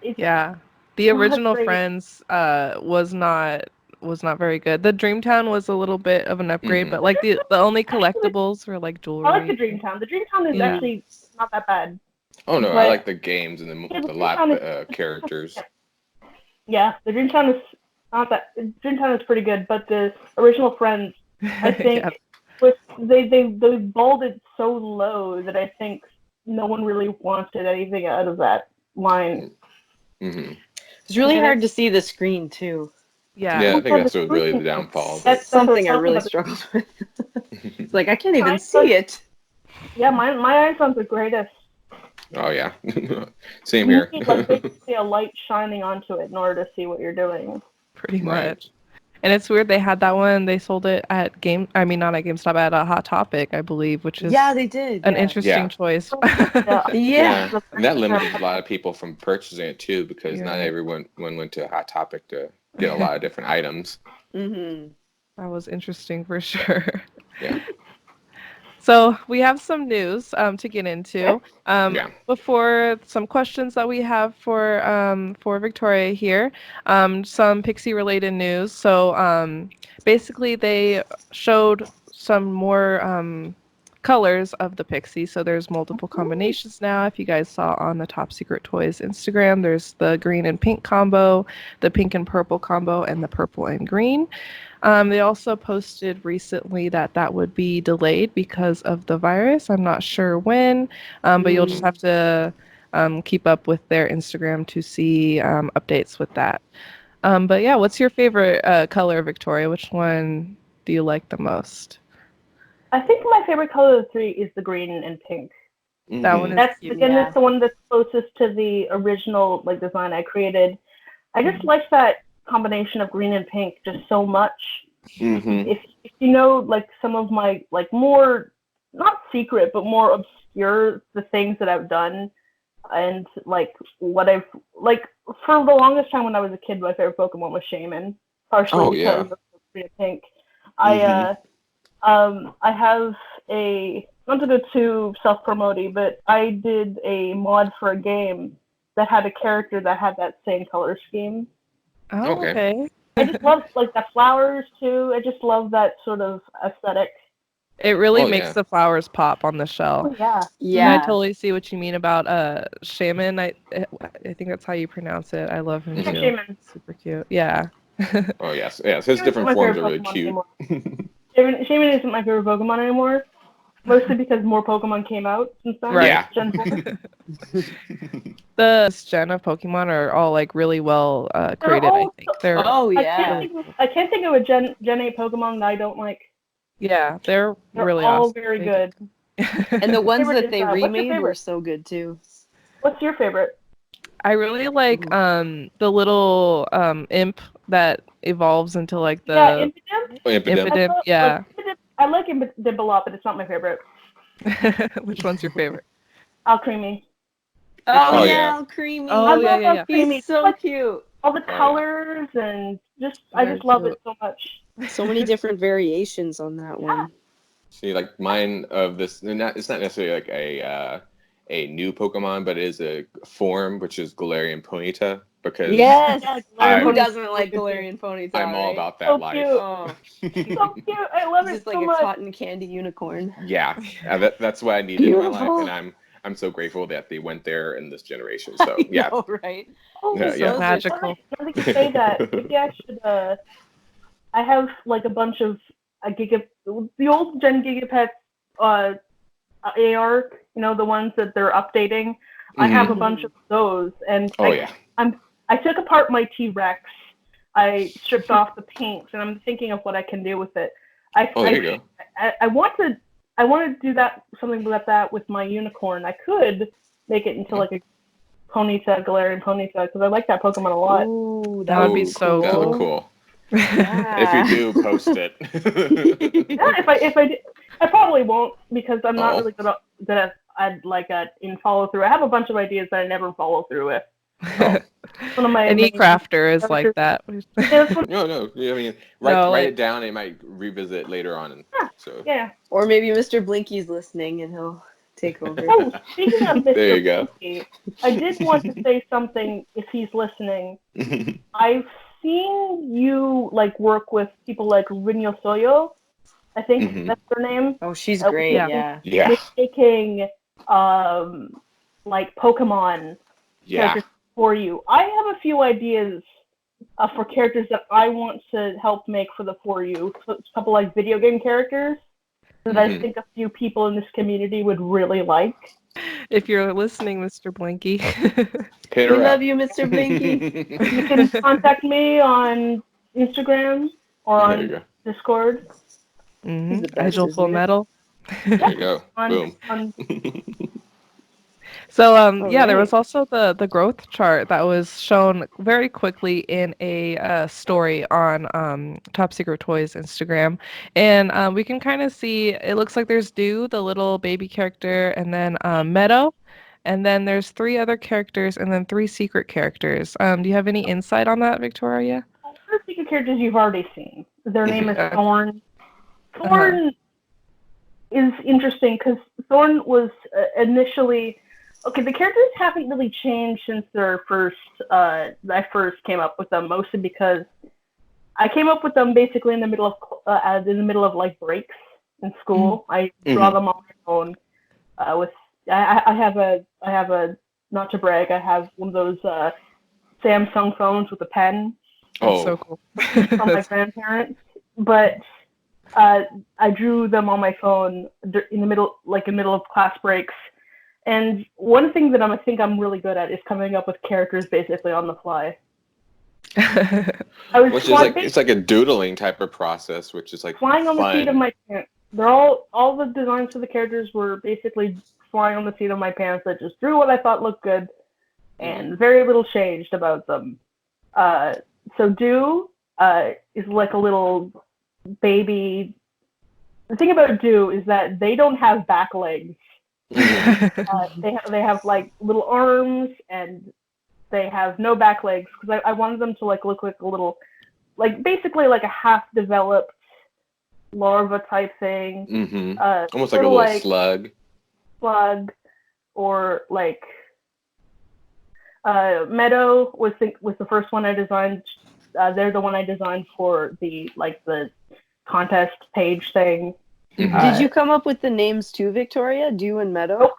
Yeah. The not original great. Friends was not very good. The Dreamtown was a little bit of an upgrade, but like the only collectibles were like jewelry. I like the Dreamtown. The Dreamtown is actually not that bad. Oh no, I But- like the games and the lab characters. Yeah, the Dreamtown is not that. Dreamtown is pretty good, but the original Friends, I think, they balled it so low that I think no one really wanted anything out of that line. It's really hard to see the screen too. Yeah. Yeah, I think that's what really the downfall. That's something I really struggled with. It's like I can't even see it. Yeah, my eyes aren't the greatest. Oh yeah, same You here. need like basically a light shining onto it in order to see what you're doing. Pretty Right. much. And it's weird they had that one. They sold it at not at GameStop, at a Hot Topic, I believe, which is they did. an interesting choice. Yeah. And that limited a lot of people from purchasing it too, because not everyone went to a Hot Topic to get a lot of different items. That was interesting for sure. Yeah. So we have some news to get into. Before some questions that we have for Victoria here, some Pixie related news. So basically they showed some more colors of the Pixie. So there's multiple combinations now. If you guys saw on the Top Secret Toys Instagram, there's the green and pink combo, the pink and purple combo, and the purple and green. They also posted recently that would be delayed because of the virus. I'm not sure when, but you'll just have to keep up with their Instagram to see updates with that. But yeah, what's your favorite color, Victoria? Which one do you like the most? I think my favorite color of the three is the green and pink. That one is That's cute. that's the one that's closest to the original like design I created. I just like that combination of green and pink just so much. If you know like some of my like more not secret but more obscure the things that I've done and like what I've like for the longest time when I was a kid, my favorite Pokemon was Shaman, partially because of green and pink. I have a not to go too self-promoting, but I did a mod for a game that had a character that had that same color scheme. Oh, okay. I just love like the flowers too. I just love that sort of aesthetic. It really makes the flowers pop on the shell. Oh, yeah. Yeah. I totally see what you mean about Shaman. I think that's how you pronounce it. I love him too. Shaman. Super cute. Yeah. Oh yes. His different forms are really cute. Shaman isn't my favorite Pokemon anymore. Mostly because more Pokemon came out since then. Right. Yeah. Gen 4. The gen of Pokemon are all like really well created. I think they're. I can't think of a Gen 8 Pokemon that I don't like. Yeah, they're really all awesome. very good. And the ones that they what's your remade were favorite? so good too. What's your favorite? I really like the little imp that evolves into like the Impidimp? Impidimp. Yeah. I like Impidimp a lot, but it's not my favorite. Which one's your favorite? Alcremie. Oh yeah, Creamy. Oh yeah. He's so cute. All the colors and I just love it so much. So many different variations on that one. See, like mine of this, it's not necessarily like a new Pokemon, but it is a form, which is Galarian Ponyta, because who doesn't like Galarian Ponyta? I'm all about that life. Cute. Oh, so cute. I love it just so like much. a cotton candy unicorn. Yeah, that's what I needed in my life, and I'm so grateful that they went there in this generation. So yeah, know, right? Oh, so magical. I think you say that. Maybe I should. I have like a bunch of the old Gen Gigapets AR. You know, the ones that they're updating. I have a bunch of those, and I took apart my T-Rex. I stripped off the paint, and I'm thinking of what I can do with it. there you go. I want to do something like that with my unicorn. I could make it into like a Galarian Ponyta, because I like that Pokemon a lot. Ooh, that would be so That cool. would be cool. If you do, post it. Yeah, if I did, I probably won't because I'm not Oh. really in follow through. I have a bunch of ideas that I never follow through with. Oh. One of my An main e-crafter is like that. Yeah, that's what- No. I mean, No, write like- it down. And you might revisit later on. And so yeah. Or maybe Mr. Blinky's listening and he'll take over. Oh, speaking of Mr. There you go. Blinky, I did want to say something if he's listening. I've seen you like work with people like Rinyo Soyo. I think Mhm. that's her name. Oh, she's Uh, great. yeah. Yeah. With making like Pokemon Yeah. characters for you. I have a few ideas for characters that I want to help make for the For You. So it's a couple like video game characters that I Mhm. think a few people in this community would really like. If you're listening, Mr. Blinky. Hit We her love up. you, Mr. Blinky. You can contact me on Instagram or There you on go. Discord. Mm-hmm. the best, Agile isn't Full he? Metal. There you go. On, Boom. on So All there was right. also the growth chart that was shown very quickly in a story on Top Secret Toys Instagram, and we can kind of see it looks like there's Dew, the little baby character, and then Meadow, and then there's 3 other characters, and then 3 secret characters. Do you have any insight on that, Victoria? the secret characters you've already seen. Their name is Okay. Thorn. Thorn is interesting because Thorn was initially okay. The characters haven't really changed since their first. I first came up with them mostly because I came up with them basically in the middle of like breaks in school. I draw them on my own. I have a not to brag. I have one of those Samsung phones with a pen. That's Oh. so cool. From my grandparents, but I drew them on my phone in the middle of class breaks. And one thing that I think I'm really good at is coming up with characters basically on the fly. I was Which is like it's like a doodling type of process, which is like flying on the fun. seat of my pants. They're all the designs for the characters were basically flying on the seat of my pants. I just drew what I thought looked good, and very little changed about them. So Dew is like a little baby. The thing about Dew is that they don't have back legs. They have like little arms and they have no back legs because I wanted them to like look like a little, like basically like a half-developed larva type thing. Mm-hmm. Almost like a sort of little slug. Slug, or like Meadow was the first one I designed. They're the one I designed for the contest page thing. Mhm. Did you come up with the names too, Victoria? Dew and Meadow?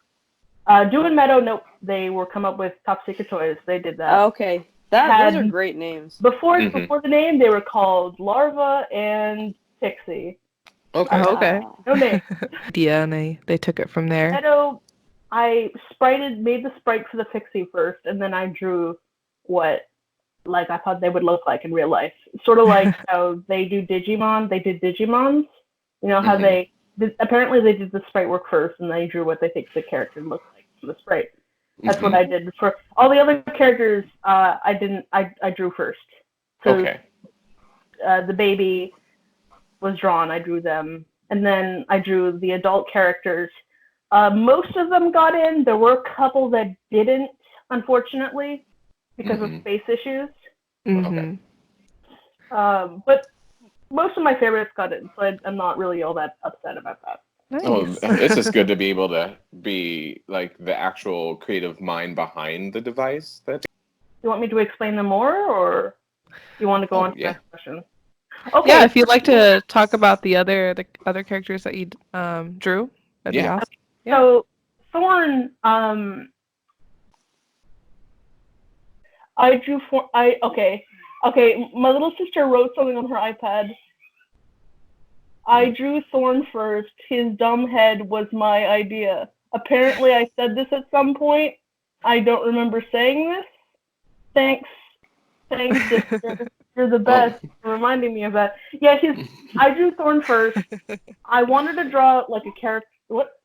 Dew and Meadow, nope. They were come up with Top Secret Toys. They did that. Okay. Those are great names. Before the name, they were called Larva and Pixie. Okay. Oh, okay. No name. Yeah, and they took it from there. Meadow, I made the sprite for the Pixie first, and then I drew what I thought they would look like in real life. Sort of like how they do Digimon. They did Digimons. You know how apparently they did the sprite work first, and they drew what they think the character looks like from the sprite. That's what I did for all the other characters. I didn't. I drew first. So, Okay. The baby was drawn. I drew them, and then I drew the adult characters. Most of them got in. There were a couple that didn't, unfortunately, because of space issues. Mm-hmm. But most of my favorites got in, so I'm not really all that upset about that. Nice. Oh, it's just good to be able to be like the actual creative mind behind the device. You want me to explain them more, or you want to go on to the next question? Okay. Yeah, if you'd like to talk about the other characters that you drew, that'd be awesome. Yeah. So Thorn, I drew for okay. My little sister wrote something on her iPad. I drew Thorn first. His dumb head was my idea. Apparently, I said this at some point. I don't remember saying this. Thanks, sister. You're the best for reminding me of that. Yeah, I drew Thorn first. I wanted to draw like a character. What?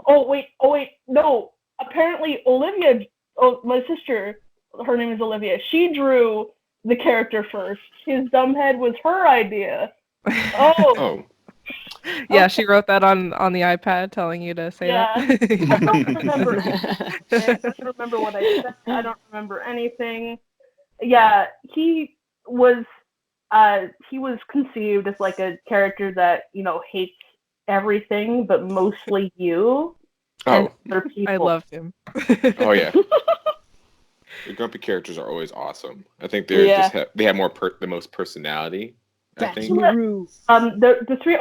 Oh wait, no. Apparently, Olivia. Oh, my sister. Her name is Olivia. She drew the character first. His dumb head was her idea. Oh, Oh. Yeah, she wrote that on the iPad telling you to say yeah. I that. don't remember. I don't remember what I said. I don't remember anything. Yeah, was he was conceived as like a character that hates everything but mostly you and Oh. other people. I loved him. Oh yeah. The grumpy characters are always awesome. I think they're Yeah. they have the most personality. I That's think. Maru. The three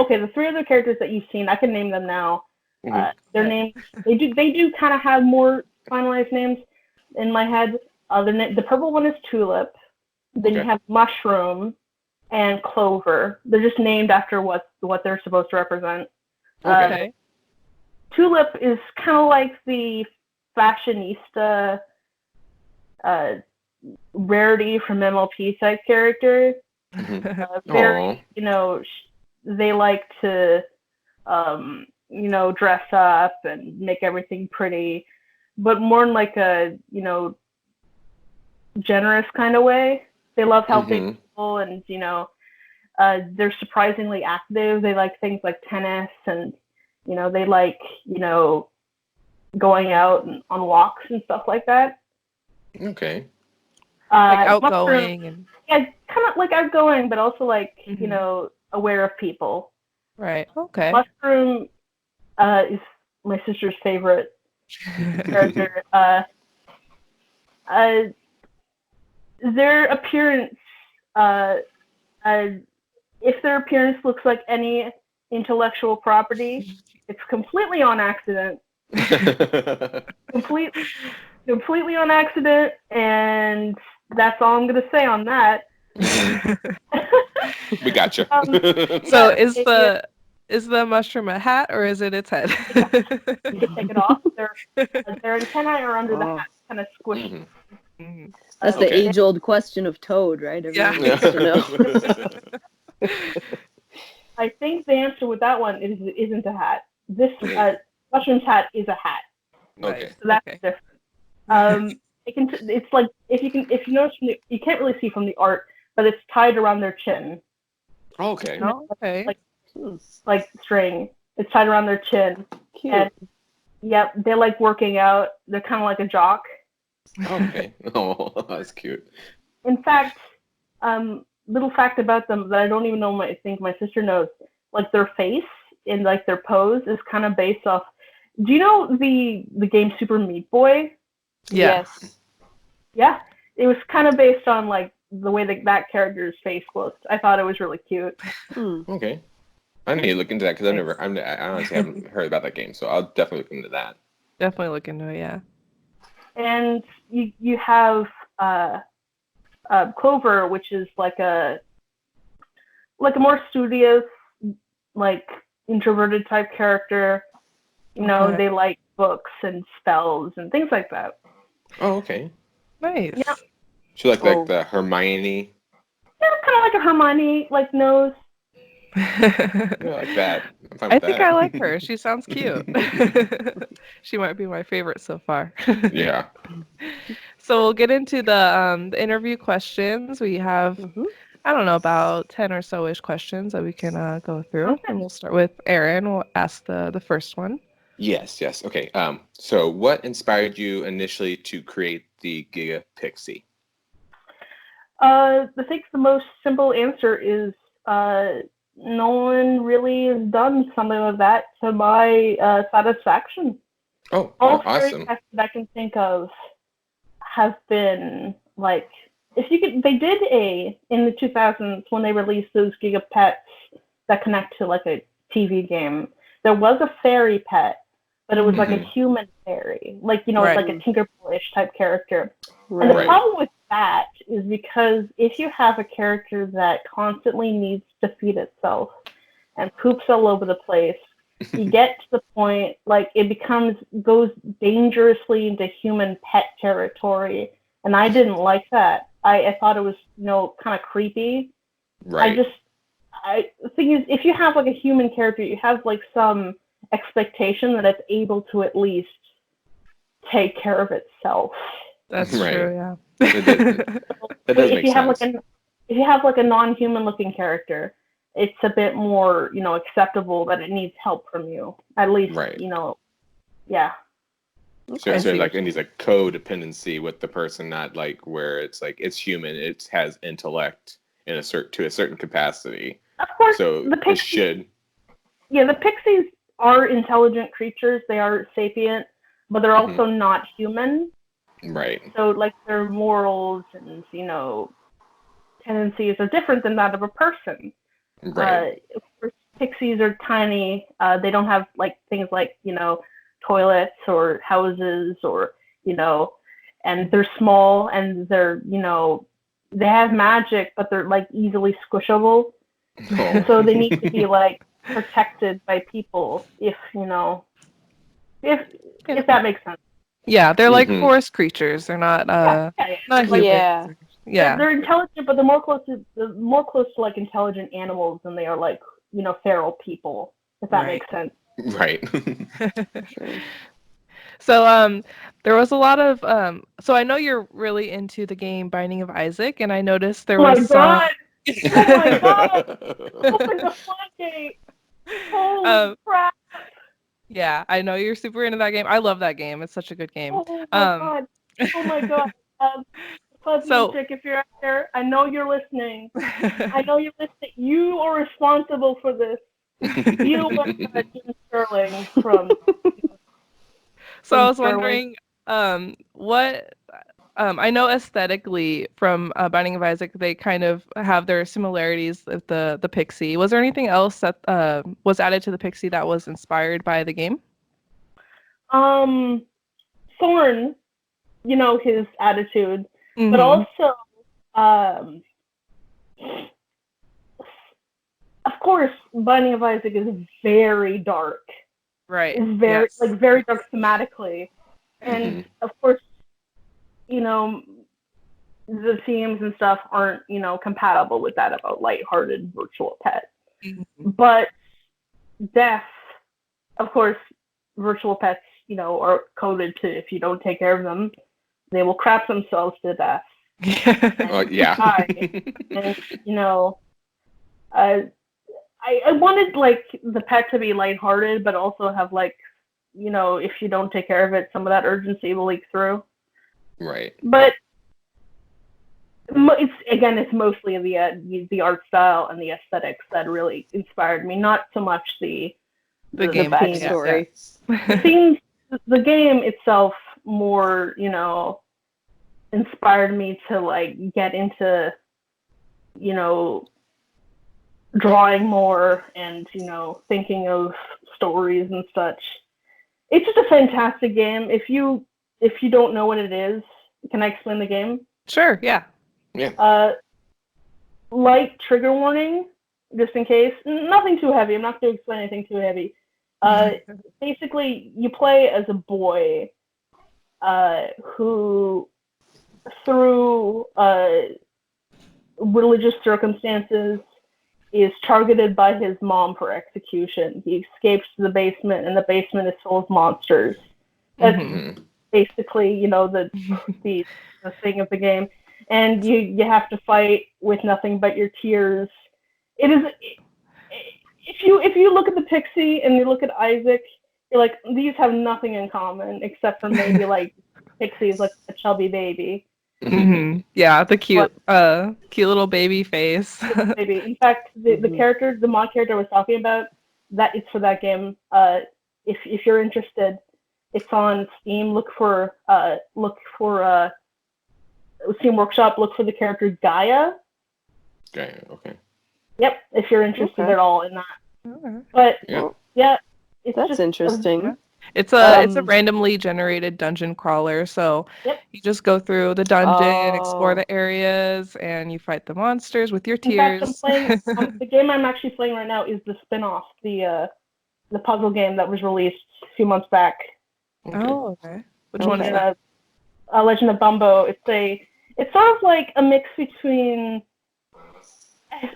other characters that you've seen, I can name them now. Mhm. Their names they do kind of have more finalized names in my head. The purple one is Tulip. Then you Okay. have Mushroom and Clover. They're just named after what they're supposed to represent. Okay. Tulip is kind of like the fashionista Rarity from MLP type character. Very, Aw. they like to, dress up and make everything pretty, but more in like a, generous kind of way. They love helping people, and they're surprisingly active. They like things like tennis, and they like going out and on walks and stuff like that. Okay. Like Mushroom, outgoing and yeah, kind of like outgoing, but also like Mhm. aware of people. right. Okay. Mushroom is my sister's favorite character. Their appearance, if their appearance looks like any intellectual property, it's completely on accident. Completely on accident, and that's all I'm gonna say on that. We gotcha. So yeah, is the mushroom a hat or is it its head? you can take it off. Their antennae are under the Oh. hat, kind of squished. Mhm. That's the Okay. age-old question of Toad, right? Everyone Yeah. wants to know. I think the answer with that one isn't a hat. This mushroom's hat is a hat, Okay. so that's Okay. different. It's like if you notice you can't really see from the art, but it's tied around their chin. Okay. Oh, okay. Like string. It's tied around their chin. Cute. And yep, they like working out. They're kind of like a jock. Okay. Oh, that's cute. In fact, little fact about them that I don't even know. I think my sister knows. Like their face and like their pose is kind of based off. Do you know the game Super Meat Boy? Yeah. Yes. Yeah, it was kind of based on like the way that character's face looked. I thought it was really cute. Okay. I need to look into that because I honestly haven't heard about that game, so I'll definitely look into that. Definitely look into it, yeah. And you have Clover, which is like a more studious, like introverted type character. Okay. They like books and spells and things like that. Oh, okay. Nice. Yeah. She like the Hermione. Yeah, kind of like a Hermione like nose. Yeah, like that. I'm fine I with think that. I like her. She sounds cute. She might be my favorite so far. Yeah. So we'll get into the interview questions. We have I don't know about 10 or so-ish questions that we can go through. Okay. And we'll start with Aaron. We'll ask the first one. Yes. Okay. So what inspired you initially to create the Giga Pixie? I think the most simple answer is no one really has done something like that to my satisfaction. Oh, All awesome. fairy pets that I can think of have been like, they did in the 2000s when they released those Giga Pets that connect to like a TV game. There was a fairy pet, but it was like a human fairy, like Right. like a Tinkerbell-ish type character. Right. And the problem with that is because if you have a character that constantly needs to feed itself and poops all over the place, you get to the point like it goes dangerously into human pet territory, and I didn't like that. I thought it was kind of creepy. Right. The thing is, if you have like a human character, you have like some expectation that it's able to at least take care of itself. That's Right. true, yeah. That does if make you have sense. if you have like a non-human looking character, it's a bit more, acceptable that it needs help from you. At least, Right. Yeah. So, Okay. so like it needs like codependency with the person, not like where it's like it's human, it has intellect in to a certain capacity. Of course, So the it Pixies. should. Yeah, the Pixies are intelligent creatures. They are sapient, but they're also not human. Right. So like their morals and tendencies are different than that of a person. Right. Of course, Pixies are tiny. They don't have like things like toilets or houses or and they're small and they're they have magic, but they're like easily squishable. Oh. So they need to be like protected by people if if that makes sense. Yeah, they're like Mhm. forest creatures. They're not Yeah. not Like, humans. Yeah. they're intelligent, but they're more close to like intelligent animals than they are like feral people. If that Right. makes sense. Right. Sure. So there was a lot of so I know you're really into the game Binding of Isaac, and I noticed there Oh my was some god! Oh my god! Open the floodgate! Holy um crap! yeah, I know you're super into that game. I love that game. It's such a good game. Oh my Um god! Oh my god! Fuzzy so Chick, if you're out there, I know you're listening. I know you're listening. You are responsible for this. You are Jim Sterling from so I was Sterling. wondering what I know aesthetically from Binding of Isaac, they kind of have their similarities with the Pixie. Was there anything else that was added to the Pixie that was inspired by the game? Thorn, his attitude, but Mm-hmm. also, of course, Binding of Isaac is very dark. Right. It's very Yes. very dark thematically, and Mhm. of course, the themes and stuff aren't compatible with that of a lighthearted virtual pet. Mhm. But death, of course, virtual pets, are coded to if you don't take care of them, they will crap themselves to death. Yeah. Hi. And I wanted like the pet to be lighthearted, but also have like if you don't take care of it, some of that urgency will leak through. Right. But it's mostly the art style and the aesthetics that really inspired me, not so much the game themes. backstory. The themes, the game itself, more inspired me to like get into drawing more and thinking of stories and such. It's just a fantastic game. If you don't know what it is, can I explain the game? Sure, yeah. Yeah. Light trigger warning, just in case. Nothing too heavy. I'm not going to explain anything too heavy. Basically, you play as a boy who, through religious circumstances, is targeted by his mom for execution. He escapes to the basement, and the basement is full of monsters. That's Mhm. basically, the thing of the game. And you have to fight with nothing but your tears. It is if you look at the Pixie and you look at Isaac, you're like, these have nothing in common except for maybe like Pixie is like a chubby baby. Mm-hmm. Yeah, the cute little baby face. Maybe. In fact, the character, the mod character I was talking about, that it's for that game. If you're interested, it's on Steam. Look for Steam Workshop. Look for the character Gaia. Okay. Okay. Yep, if you're interested at all in that. Okay. But Yeah. it's That's just interesting. It's a randomly generated dungeon crawler, so Yep. you just go through the dungeon, explore Oh. the areas, and you fight the monsters with your In fact, I'm tears. playing. The game I'm actually playing right now is the spin-off, the puzzle game that was released a few months back. Oh, okay. Which one is Okay. that? Legend of Bumbo. It's sort of like a mix between.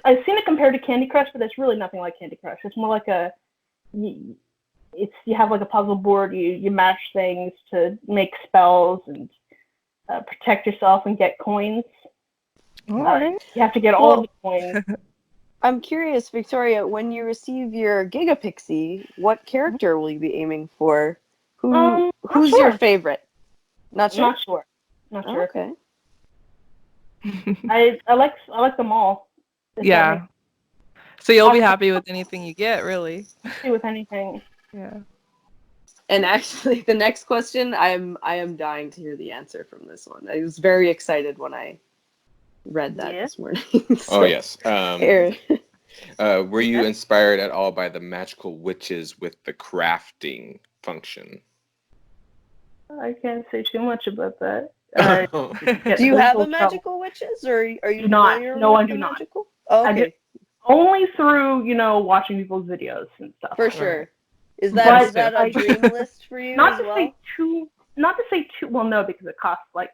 I've seen it compared to Candy Crush, but it's really nothing like Candy Crush. It's more like you have like a puzzle board. You mash things to make spells and protect yourself and get coins. All right. You have to get all of the coins. I'm curious, Victoria, when you receive your Giga Pixie, what character will you be aiming for? Not Who's your sure. favorite? Not sure. Not sure. Not Oh, sure. okay. I like them all. If that Yeah. makes So you'll be I'm happy with anything you get, really. happy with anything. Yeah. And actually, the next question, I am dying to hear the answer from this one. I was very excited when I read that Yeah. this morning. Oh So, yes. Aaron. Were you inspired at all by the magical witches with the crafting function? I can't say too much about that. Do you have a Legal trouble. magical witches, or are you Do not. familiar No, with I the do not. magical? Oh, I okay, do- Only through watching people's videos and stuff. for sure. Is But that a I- dream list for you Not as to well? say too. Not to say too. Well, no, because it costs like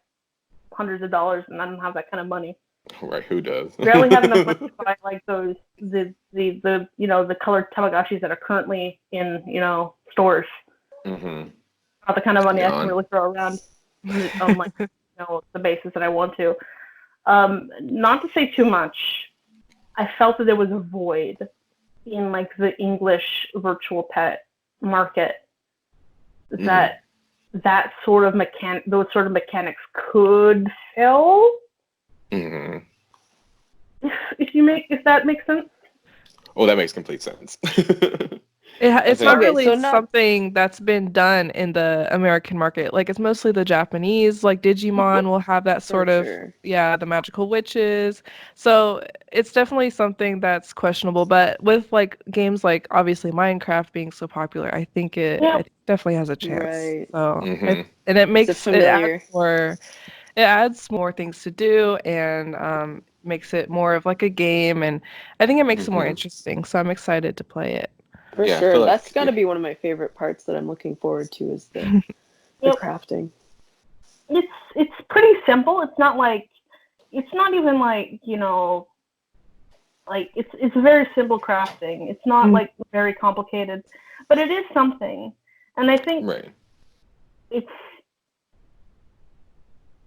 hundreds of dollars, and I don't have that kind of money. Right, who does? Barely have enough money to buy like those the colored Tamagotchis that are currently in stores. Mm-hmm. Not the kind of money I can Yawn. really throw around on like the basis that I want to. Not to say too much. I felt that there was a void in like the English virtual pet market that those sort of mechanics could fill. Mm-hmm. If that makes sense. Oh, that makes complete sense. It's think- not Okay, really so not- something that's been done in the American market. Like it's mostly the Japanese, like Digimon will have that sort of, sure. the magical witches. So it's definitely something that's questionable. But with like games like obviously Minecraft being so popular, I think it definitely has a chance. Right. So Mhm. and it makes familiar. it adds more things to do and makes it more of like a game, and I think it makes it more Mhm. interesting. So I'm excited to play it. For Yeah, I sure. feel like- That's got to be one of my favorite parts that I'm looking forward to is the Yep. crafting. It's pretty simple. It's not even like like it's very simple crafting. It's not like very complicated, but it is something. And I think Right.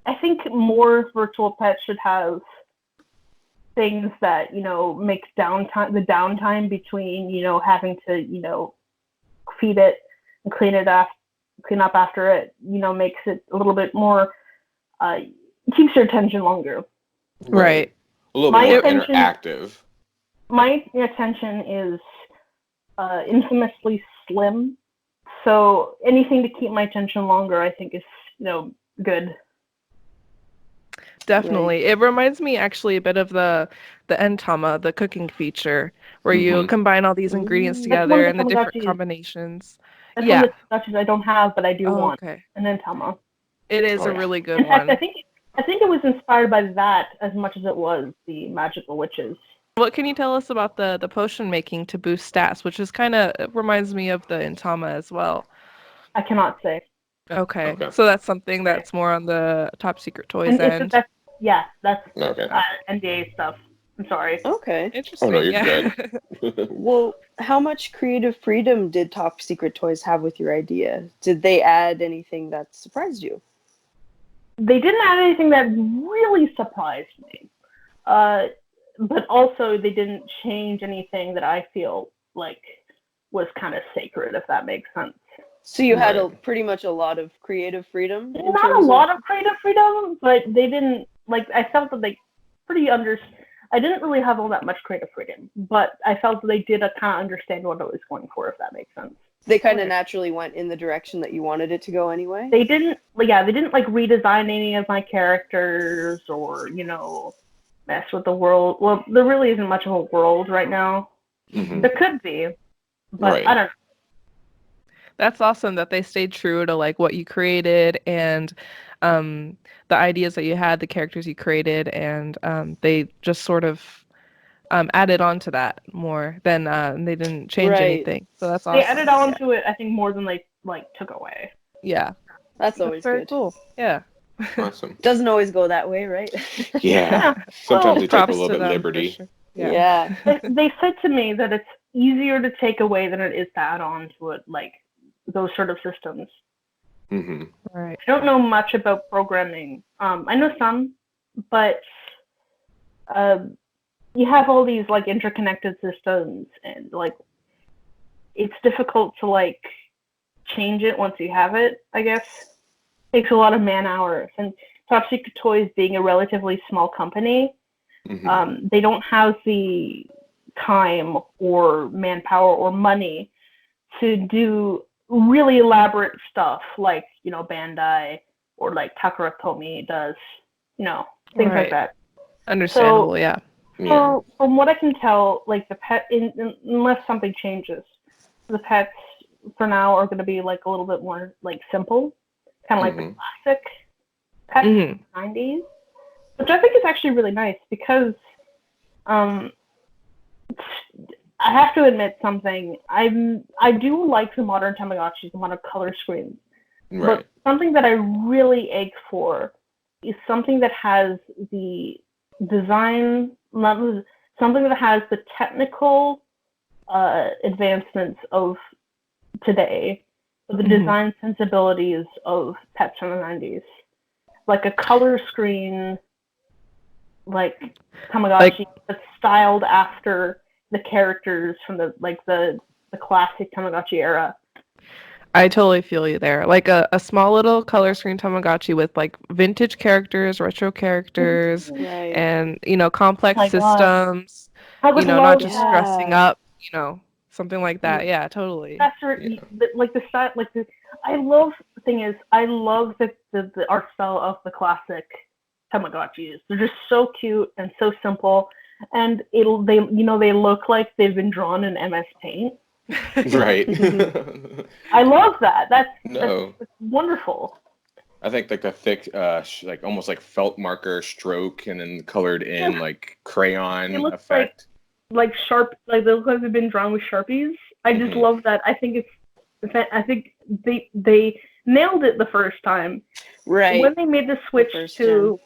I think more virtual pets should have things that make the downtime between having to feed it and clean up after it makes it a little bit more keeps your attention longer. Right. A little My bit more attention- interactive. My attention is infamously slim, so anything to keep my attention longer I think is good. Definitely. It reminds me actually a bit of the Entama, the cooking feature, where you Mhm. combine all these ingredients Ooh. That's one together of and the the different Tamagotchis. combinations. That's Yeah. one of the touches I don't have, but I do Oh, want. okay. And then Tama. It is Oh, a yeah. really good In fact, one. I think it was inspired by that as much as it was the magical witches. What can you tell us about the potion making to boost stats, which is kind of reminds me of the Entama as well. I cannot say. Okay. Okay. So that's something that's more on the top secret toys And end. that's Okay. NDA stuff. I'm sorry. Okay. Interesting. Oh, no, you're yeah. good. Well, how much creative freedom did Top Secret Toys have with your idea? Did they add anything that surprised you? They didn't add anything that really surprised me. But also they didn't change anything that I feel like was kind of sacred, if that makes sense. So you had Right. pretty much a lot of creative freedom? in Not a terms lot of creative freedom, but they didn't I felt that they I didn't really have all that much creative freedom, but I felt that they did kind of understand what I was going for, if that makes sense. They kind of naturally went in the direction that you wanted it to go anyway? They didn't like redesign any of my characters or mess with the world. Well, there really isn't much of a world right now. Mhm. There could be, but Right. I don't know. That's awesome that they stayed true to like what you created and the ideas that you had, the characters you created, and they just sort of added on to that more than they didn't change Right. anything. So that's awesome. They added on to it, I think, more than they took away. Yeah. That's always very good. cool. Yeah. Awesome. Doesn't always go that way, right? Yeah. Sometimes Well, they take a Props little to bit them, for liberty. sure. Yeah. They said to me that it's easier to take away than it is to add on to it, like those sort of systems. Mhm. Right. I don't know much about programming. I know some, but you have all these like interconnected systems, and like it's difficult to like change it once you have it. I guess takes a lot of man hours, and Top Secret Toys being a relatively small company, they don't have the time or manpower or money to do really elaborate stuff like, you know, Bandai or like Takara Tomy does, you know, things like that. Understandable, So, yeah. From what I can tell, like the pet, unless something changes, the pets for now are going to be like a little bit more like simple, kind of like the classic pets from the 90s, which I think is actually really nice because I have to admit something. I do like the modern Tamagotchis, the modern color screens. Right. But something that I really ache for is something that has the design, something that has the technical advancements of today, but the design sensibilities of pets from the 90s. Like a color screen, like Tamagotchi, that's styled after the characters from the classic Tamagotchi era. I totally feel you there. Like a small little color screen Tamagotchi with like vintage characters, retro characters, Right. and you know, complex My God. systems. I would You know, love not just that. dressing up. You know, something like that. Yeah, totally. Like the style, like the. I love the thing is I love the art style of the classic Tamagotchis. They're just so cute and so simple, and they look like they've been drawn in MS Paint. Right. I love that. That's wonderful. I think like a thick, like almost like felt marker stroke, and then colored in like crayon effect. Like sharp, like they look like they've been drawn with Sharpies. I just love that. I think they nailed it the first time. Right. When they made the switch to switch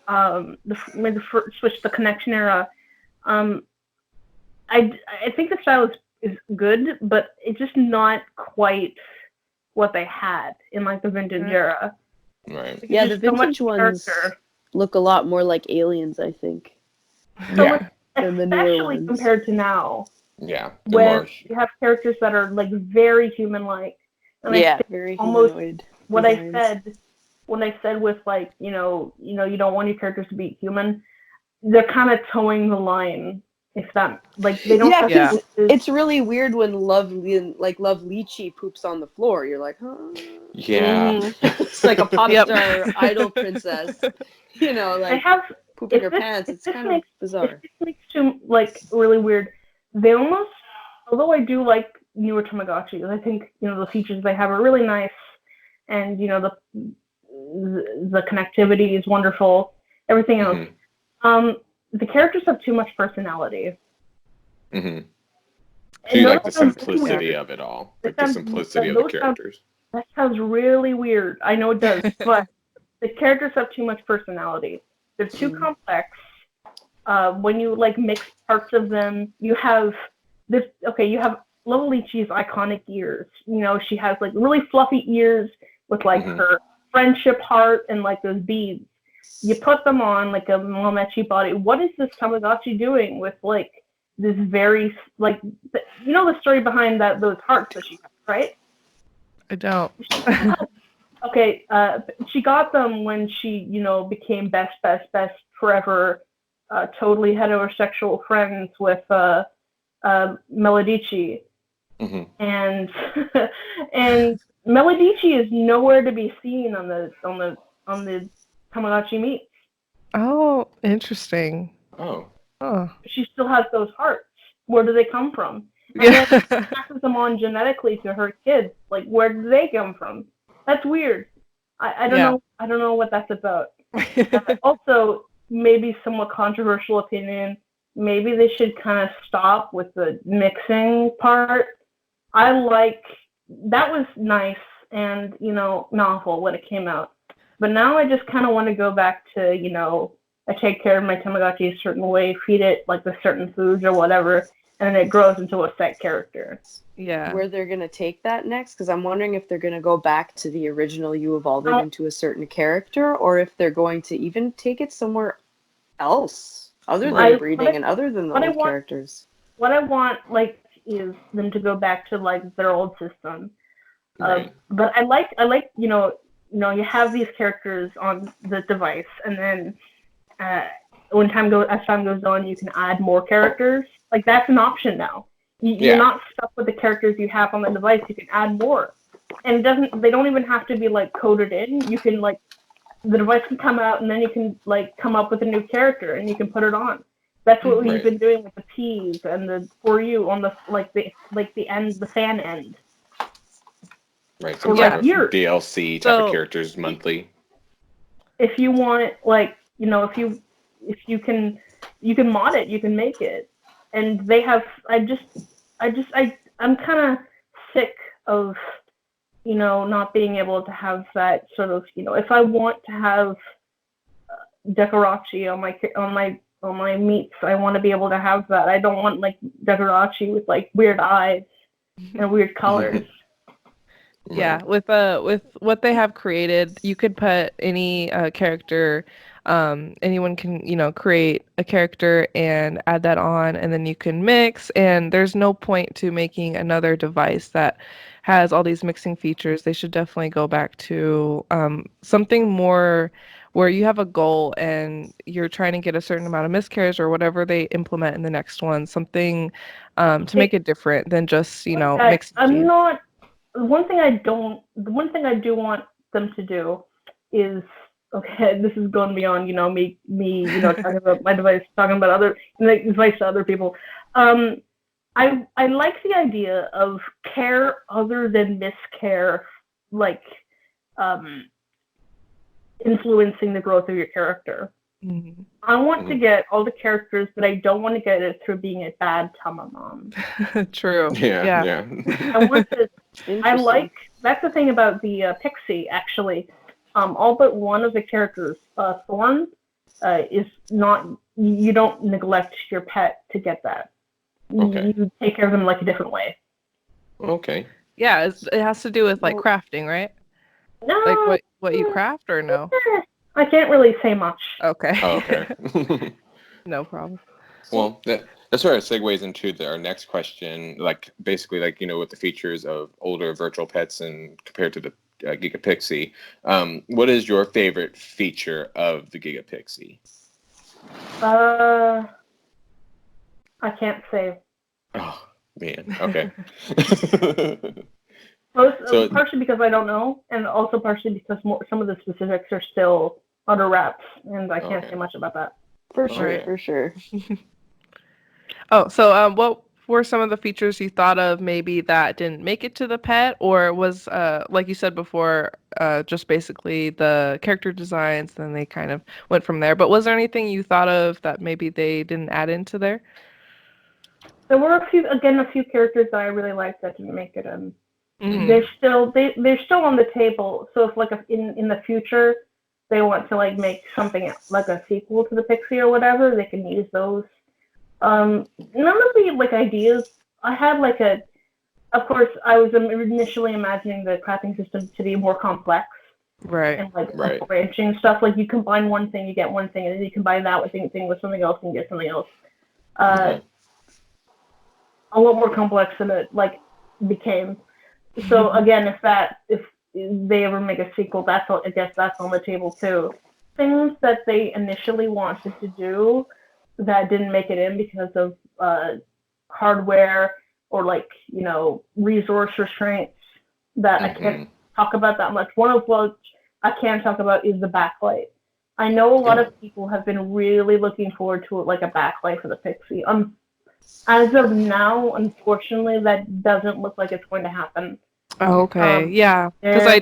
to the Connection era, I think the style is good, but it's just not quite what they had in like the vintage era. Right. Yeah, the vintage ones look a lot more like aliens, I think. So than the newer especially ones. compared to now. Yeah. When you have characters that are like very human-like. And very almost humanoid. What I said when I said with like, you don't want your characters to be human, they're kind of towing the line. If that, like, they don't have it's really weird when Love Lychee poops on the floor. You're like, huh? Yeah. It's like a pop star idol princess. You know, like pooping her pants. It's kind of bizarre. It makes too like really weird. They almost, although I do like newer Tamagotchis, I think the features they have are really nice, and the connectivity is wonderful. Everything else. The characters have too much personality. So you like the simplicity of it all. Like the simplicity of the characters. That sounds really weird. I know it does, but the characters have too much personality. They're too complex. When you like mix parts of them, you have this. Okay, you have Love Lychee's iconic ears. She has like really fluffy ears with like her friendship heart and like those beads. You put them on like a Momechi body. What is this Tamagotchi doing with like this very like the story behind those hearts that she has, right? I don't. Okay, she got them when she became best forever, totally heterosexual friends with Melodici, and and Melodici is nowhere to be seen on the Tamagotchi meets. Oh, interesting. Oh. She still has those hearts. Where do they come from? And then she passes them on genetically to her kids. Like, where do they come from? That's weird. I don't know. I don't know what that's about. Also, maybe somewhat controversial opinion. Maybe they should kind of stop with the mixing part. That was nice and novel when it came out. But now I just kind of want to go back to I take care of my Tamagotchi a certain way, feed it like the certain foods or whatever, and then it grows into a set character. Yeah. Where they're going to take that next? Because I'm wondering if they're going to go back to the original you evolved it into a certain character, or if they're going to even take it somewhere else. Other Right. than breeding and other than the what I old want- characters. What I want, like, is them to go back to like their old system. Right. But I like, you have these characters on the device, and then as time goes on, you can add more characters. Like that's an option now. You're Yeah. not stuck with the characters you have on the device. You can add more, and they don't even have to be like coded in. You can like the device can come out, and then you can like come up with a new character, and you can put it on. That's what we've Right. been doing with the P's and the For You on the fan end. Right. For Some like kind of years. DLC type of So- characters monthly. If you want, like, if you can mod it, you can make it. And they have. I'm kind of sick of, not being able to have that sort of, if I want to have Decorachi on my meats, I want to be able to have that. I don't want like Decorachi with like weird eyes and weird colors. Yeah, Right. with what they have created, you could put any character. Anyone can, create a character and add that on, and then you can mix. And there's no point to making another device that has all these mixing features. They should definitely go back to something more where you have a goal and you're trying to get a certain amount of miscarriage or whatever they implement in the next one. Something to make it different than just, mixing I'm genes. not. The one thing I do want them to do is, okay, this is going beyond, me, talking about my device, talking about advice to other people. I like the idea of care other than miscare, like, influencing the growth of your character. Mhm. I want to get all the characters, but I don't want to get it through being a bad Tama mom. True. Yeah. I want to. Interesting. That's the thing about the Pixie, actually. All but one of the characters, Thorn, is not. You don't neglect your pet to get that. Okay. You take care of them like a different way. Okay. Yeah, it has to do with like Well- crafting, right? No, Like what you craft or no? I can't really say much. Okay. Oh, okay. No problem. Well, that sort of segues into our next question. Like basically, like with the features of older virtual pets and compared to the Giga Pixie, what is your favorite feature of the Giga Pixie? I can't say. Oh man. Okay. Most, partially because I don't know, and also partially because some of the specifics are still under wraps, and I can't Okay. say much about that. For sure, Alright. for sure. Oh, so what were some of the features you thought of maybe that didn't make it to the pet, or was like you said before, just basically the character designs, then they kind of went from there. But was there anything you thought of that maybe they didn't add into there? There were a few characters that I really liked that didn't make it in. Mhm. They're still on the table. So if like in the future they want to like make something like a sequel to the Pixie or whatever, they can use those. None of the like ideas I had of course I was initially imagining the crafting system to be more complex Right. and like Right. branching stuff. Like you combine one thing, you get one thing, and then you combine that thing with something else, and you get something else. Okay. A lot more complex than it like became. So again, if they ever make a sequel, I guess that's on the table too. Things that they initially wanted to do that didn't make it in because of hardware or resource restraints that I can't talk about that much. One of which I can talk about is the backlight. I know a lot of people have been really looking forward to like a backlight for the Pixie. As of now, unfortunately, that doesn't look like it's going to happen. Oh, okay. Yeah. Because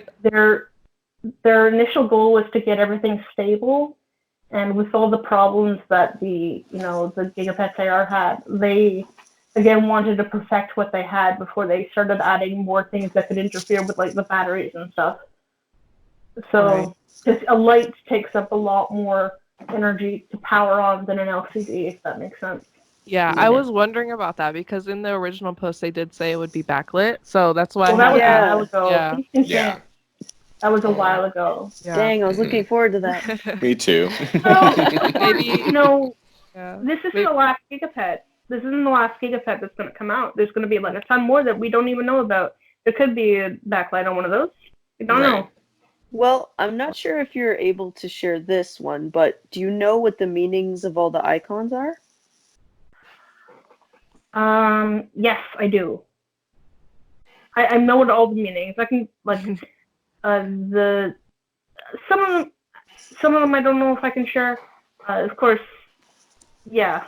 Their initial goal was to get everything stable, and with all the problems that the Gigapets AR had, they again wanted to perfect what they had before they started adding more things that could interfere with like the batteries and stuff. So, because a light takes up a lot more energy to power on than an LCD, if that makes sense. Yeah, I was wondering about that because in the original post they did say it would be backlit, so that's why Well, I that was had a asked. while ago. Yeah. Things can Yeah. change. That was a while ago. Yeah. Dang, I was looking forward to that. Me too. So, Maybe Yeah. this isn't the last Gigapet. This isn't the last Gigapet that's going to come out. There's going to be like a ton more that we don't even know about. There could be a backlight on one of those. We don't know. Well, I'm not sure if you're able to share this one, but do you know what the meanings of all the icons are? Yes, I do. I know what all the meanings. I can like the some of them I don't know if I can share. Of course, yeah.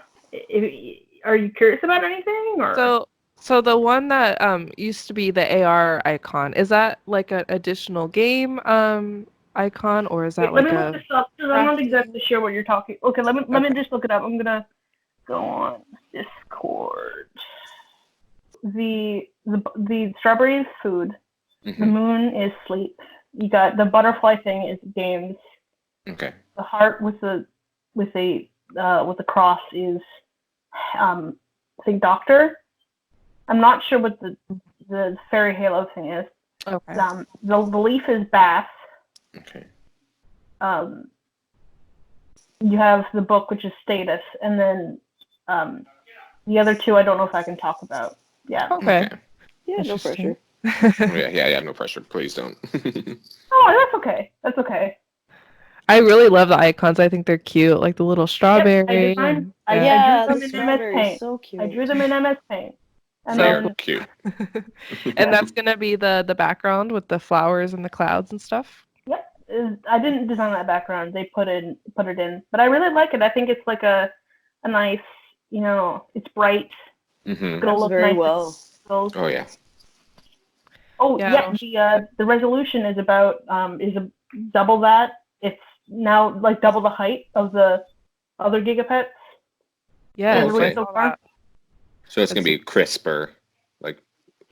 Are you curious about anything or? So the one that used to be the AR icon, is that like an additional game icon, or is that Wait, let like me look this up because I'm not exactly sure what you're talking. Okay, let me just look it up. I'm gonna go on Discord. The strawberry is food. The moon is sleep. You got the butterfly thing is games. Okay. The heart with a cross is I think doctor. I'm not sure what the fairy halo thing is. Okay. The leaf is bath. Okay. You have the book, which is status, and then the other two I don't know if I can talk about. Yeah. Okay. Yeah, no pressure. Yeah, no pressure. Please don't. Oh, that's okay. That's okay. I really love the icons. I think they're cute, like the little strawberry. Yep, I Yeah, drew the them in MS strawberry is Paint. so cute. I drew them in MS Paint. And So then cute. And that's gonna be the background with the flowers and the clouds and stuff. yep, I didn't design that background. They put it in, but I really like it. I think it's like a nice, it's bright. It's gonna Works look very nice. well. Oh yeah. Oh Yeah. yeah, the resolution is about double that. It's now like double the height of the other Gigapets. Yeah. Okay. So far. So it's gonna be crisper, like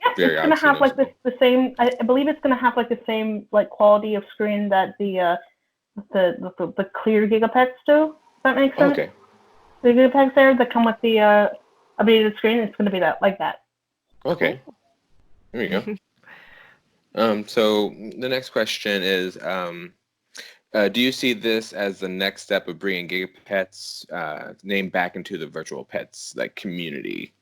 Yep, very it's gonna have like noticeable. the same. I believe it's gonna have like the same like quality of screen that the clear Gigapets do. Does that make sense? Okay. The Gigapets there that come with the updated screen, it's gonna be like that. Okay. There you go. So the next question is, do you see this as the next step of bringing Gigapets name back into the virtual pets like community?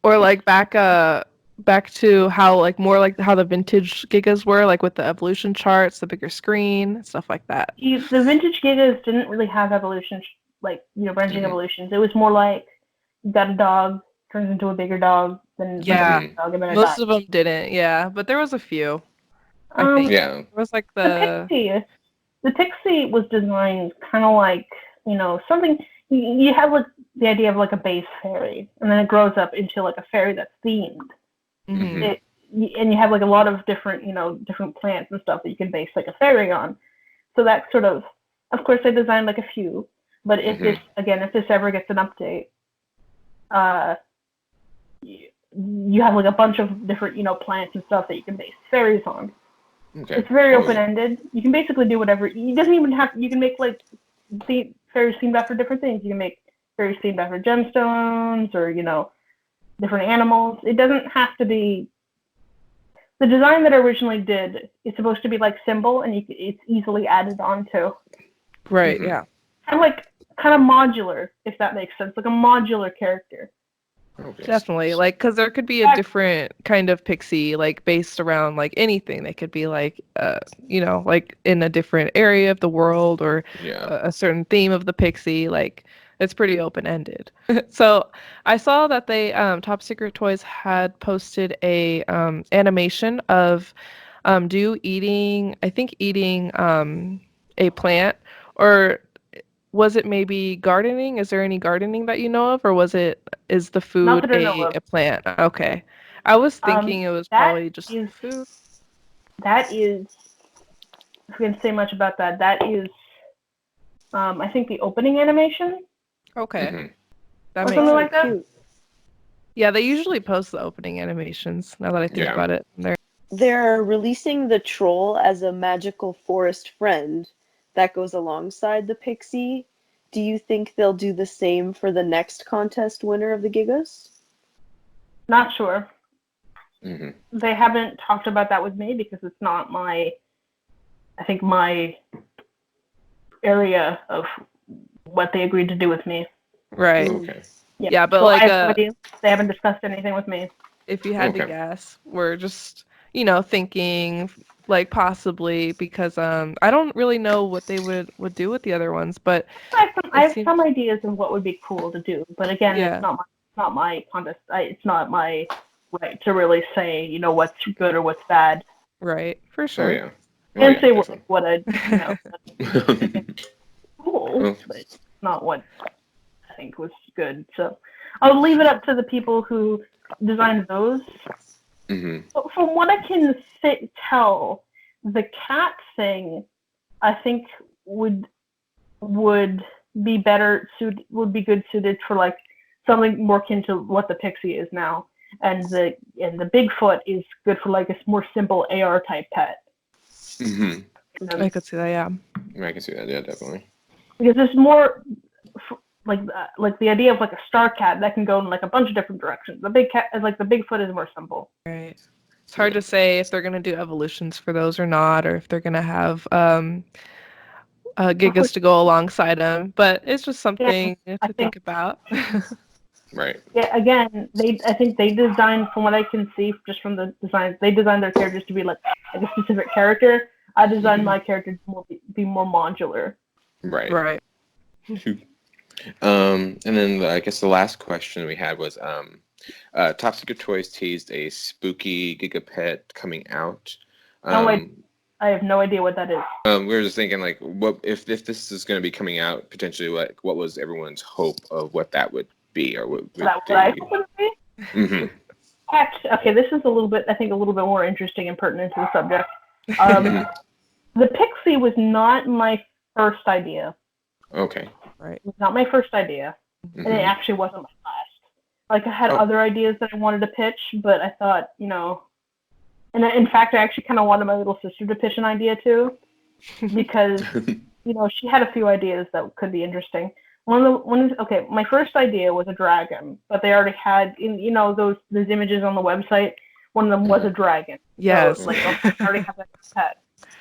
Or like back to how like more like how the vintage Gigas were, like with the evolution charts, the bigger screen, stuff like that. The vintage Gigas didn't really have evolutions, like branching evolutions. It was more like you got a dog, turns into a bigger dog, then Yeah. a dog, and then a Most dog. of them didn't, yeah, but there was a few. I think Yeah. there was like The Pixie was designed kind of like something. You have like the idea of like a base fairy, and then it grows up into like a fairy that's themed. Mhm. And you have like a lot of different different plants and stuff that you can base like a fairy on. So that sort of course they designed like a few, but if this ever gets an update, you have like a bunch of different plants and stuff that you can base fairies on. Okay. It's very open-ended. You can basically do whatever. You doesn't even have. You can make like fairies themed after different things. You can make fairies themed after gemstones or different animals. It doesn't have to be. The design that I originally did is supposed to be like symbol, and it's easily added onto. Right, yeah. Kind of modular, if that makes sense, like a modular character. Okay. Definitely, like, because there could be a different kind of pixie, like, based around, like, anything. They could be, like, like, in a different area of the world or a certain theme of the pixie. Like, it's pretty open-ended. So, I saw that they, Top Secret Toys had posted a animation of Dew eating a plant, or was it maybe gardening? Is there any gardening that you know of, or is the food Not that I know of. a plant? Okay. I was thinking it was probably just food. That is, if we can say much about that, that is, I think the opening animation. Okay. That Or makes something sense. like that. Cute. Yeah, they usually post the opening animations, now that I think about it. They're releasing the troll as a magical forest friend that goes alongside the pixie. Do you think they'll do the same for the next contest winner of the Gigas? Not sure. They haven't talked about that with me because it's not my area of what they agreed to do with me. Right. Okay. Yeah, but so like I have no idea. They haven't discussed anything with me. if you had to Okay. guess, we're just, thinking like possibly because I don't really know what they would do with the other ones, but I it have seems some ideas of what would be cool to do, but again, Yeah. it's not my contest. It's not my right to really say, what's good or what's bad. right, for Oh sure. yeah. And say Definitely. what I think cool, Well, but it's not what I think was good. So I'll leave it up to the people who designed those. mhm. But from what I can tell, the cat thing, I think would be would be good suited for like something more akin to what the Pixie is now, and the Bigfoot is good for like a more simple AR type pet. Mhm. I could see that, yeah. I can see that. Yeah, definitely. Because there's more like the idea of like a star cat that can go in like a bunch of different directions. The big cat is like the Bigfoot is more simple. Right. It's hard to say if they're gonna do evolutions for those or not, or if they're gonna have Gigas to go alongside them, but it's just something I to think think about. Right. Yeah, again, I think they designed, from what I can see, just from the designs, they designed their characters to be like a specific character. I designed my character to be more modular. Right. Right. And then I guess the last question we had was Top Secret Toys teased a spooky Giga Pet coming out. I have no idea what that is. We were just thinking like, what if this is going to be coming out potentially? What was everyone's hope of what that would be, or what would What I hope it would be? Mhm. Okay, this is a little bit more interesting and pertinent to the subject. The Pixie was not my first idea. Okay. Right. It was not my first idea, and it actually wasn't my last. Like, I had other ideas that I wanted to pitch, but I thought, and in fact, I actually kind of wanted my little sister to pitch an idea too, because, she had a few ideas that could be interesting. My first idea was a dragon, but they already had, those images on the website, one of them was a dragon. Yes. So, like, I already have that pet.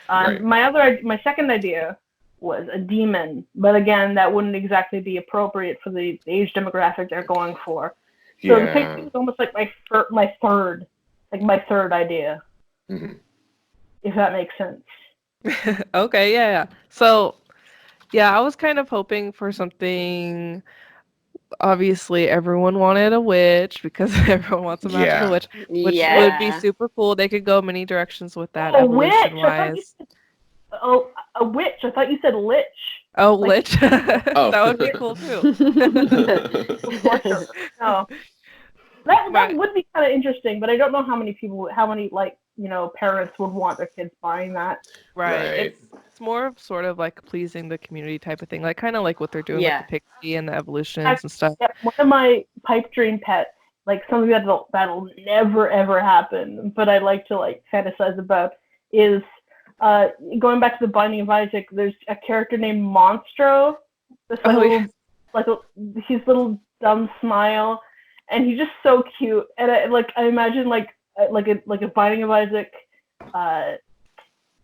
Right. My second idea was a demon, but again, that wouldn't exactly be appropriate for the age demographic they're going for. So the Pixie was almost like my third idea, if that makes sense. Okay, yeah. So, yeah, I was kind of hoping for something. Obviously, everyone wanted a witch because everyone wants a magical witch, which would be super cool. They could go many directions with that evolution-wise. A witch. I thought you said lich. Oh, lich. Oh. That would be cool too. No. That would be kind of interesting, but I don't know how many parents would want their kids buying that. Right. It's more of sort of like pleasing the community type of thing, like kind of like what they're doing with the Pixie and the evolutions and stuff. Yeah, one of my pipe dream pets, like something that'll never ever happen, but I like to like fantasize about, is going back to the Binding of Isaac. There's a character named Monstro. This his little dumb smile, and he's just so cute. And I imagine like a Binding of Isaac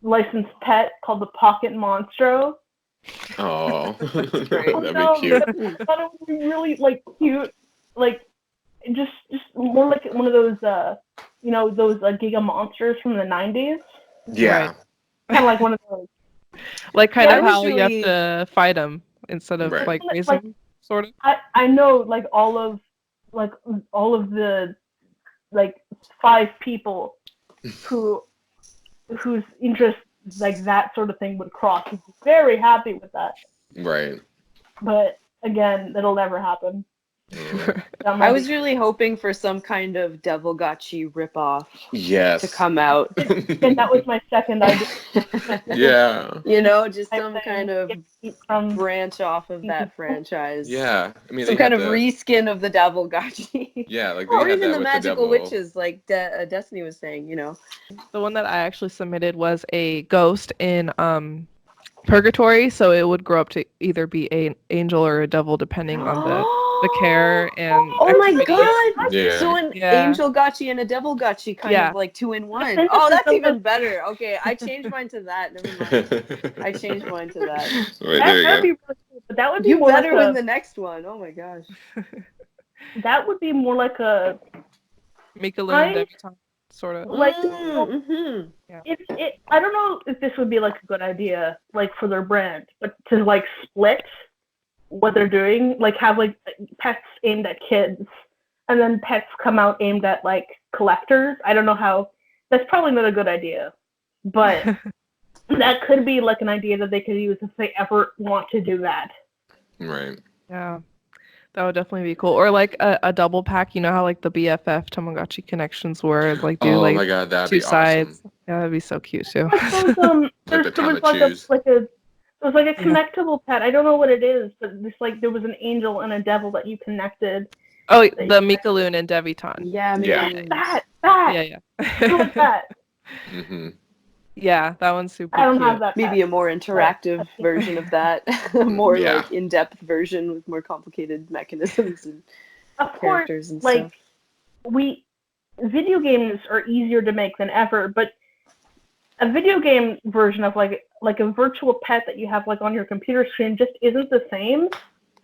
licensed pet called the Pocket Monstro. Oh, that'd be cute. I thought it would be really like cute, like just more like one of those those Giga monsters from the 90s. Yeah. Kind of like one of those. Like kind of how you have to fight them instead of like raise them, sort of. I know like all of the like 5 people whose interest like that sort of thing would cross. Would be very happy with that. Right. But again, that'll never happen. I was really hoping for some kind of Devil Gotchi ripoff to come out. And that was my second idea. Yeah. Just some kind of branch off of that franchise. Yeah. I mean, some kind of reskin of the Devil Gotchi. Yeah, like or even the magical witches, like Destiny was saying, The one that I actually submitted was a ghost in purgatory, so it would grow up to either be an angel or a devil depending on the care and my god! Yeah. So an angel Gotchi and a devil Gotchi kind of like 2 in 1. Oh, that's even better. Okay, I changed mine to that. Never mind. I changed mine to that. Right, there you go. But that would be You more better like win a the next one. Oh my gosh. that would be more like a Michelin I debutante, sort of. like Mm-hmm. I don't know if this would be like a good idea like for their brand, but to like split what they're doing, like have like pets aimed at kids and then pets come out aimed at like collectors. I don't know how that's probably not a good idea. But that could be like an idea that they could use if they ever want to do that. Right. Yeah, that would definitely be cool. Or like a double pack. You know how like the BFF Tamagotchi connections were, like do Oh like my god, that'd two be sides. awesome. Yeah, that'd be so cute too. Like those Like the there was like Tamagotchis. it was like a Yeah. connectable pet. I don't know what it is, but this like there was an angel and a devil that you connected. Oh, the Michelin and debutante. Yeah, Yeah. Michelin. That Yeah, who was yeah. that? Mm-hmm. Yeah, that one's super I don't cute. have that. Maybe a more interactive version of that. A more Yeah. like in-depth version with more complicated mechanisms and Of course, characters and like stuff. video games are easier to make than ever, but a video game version of like a virtual pet that you have like on your computer screen just isn't the same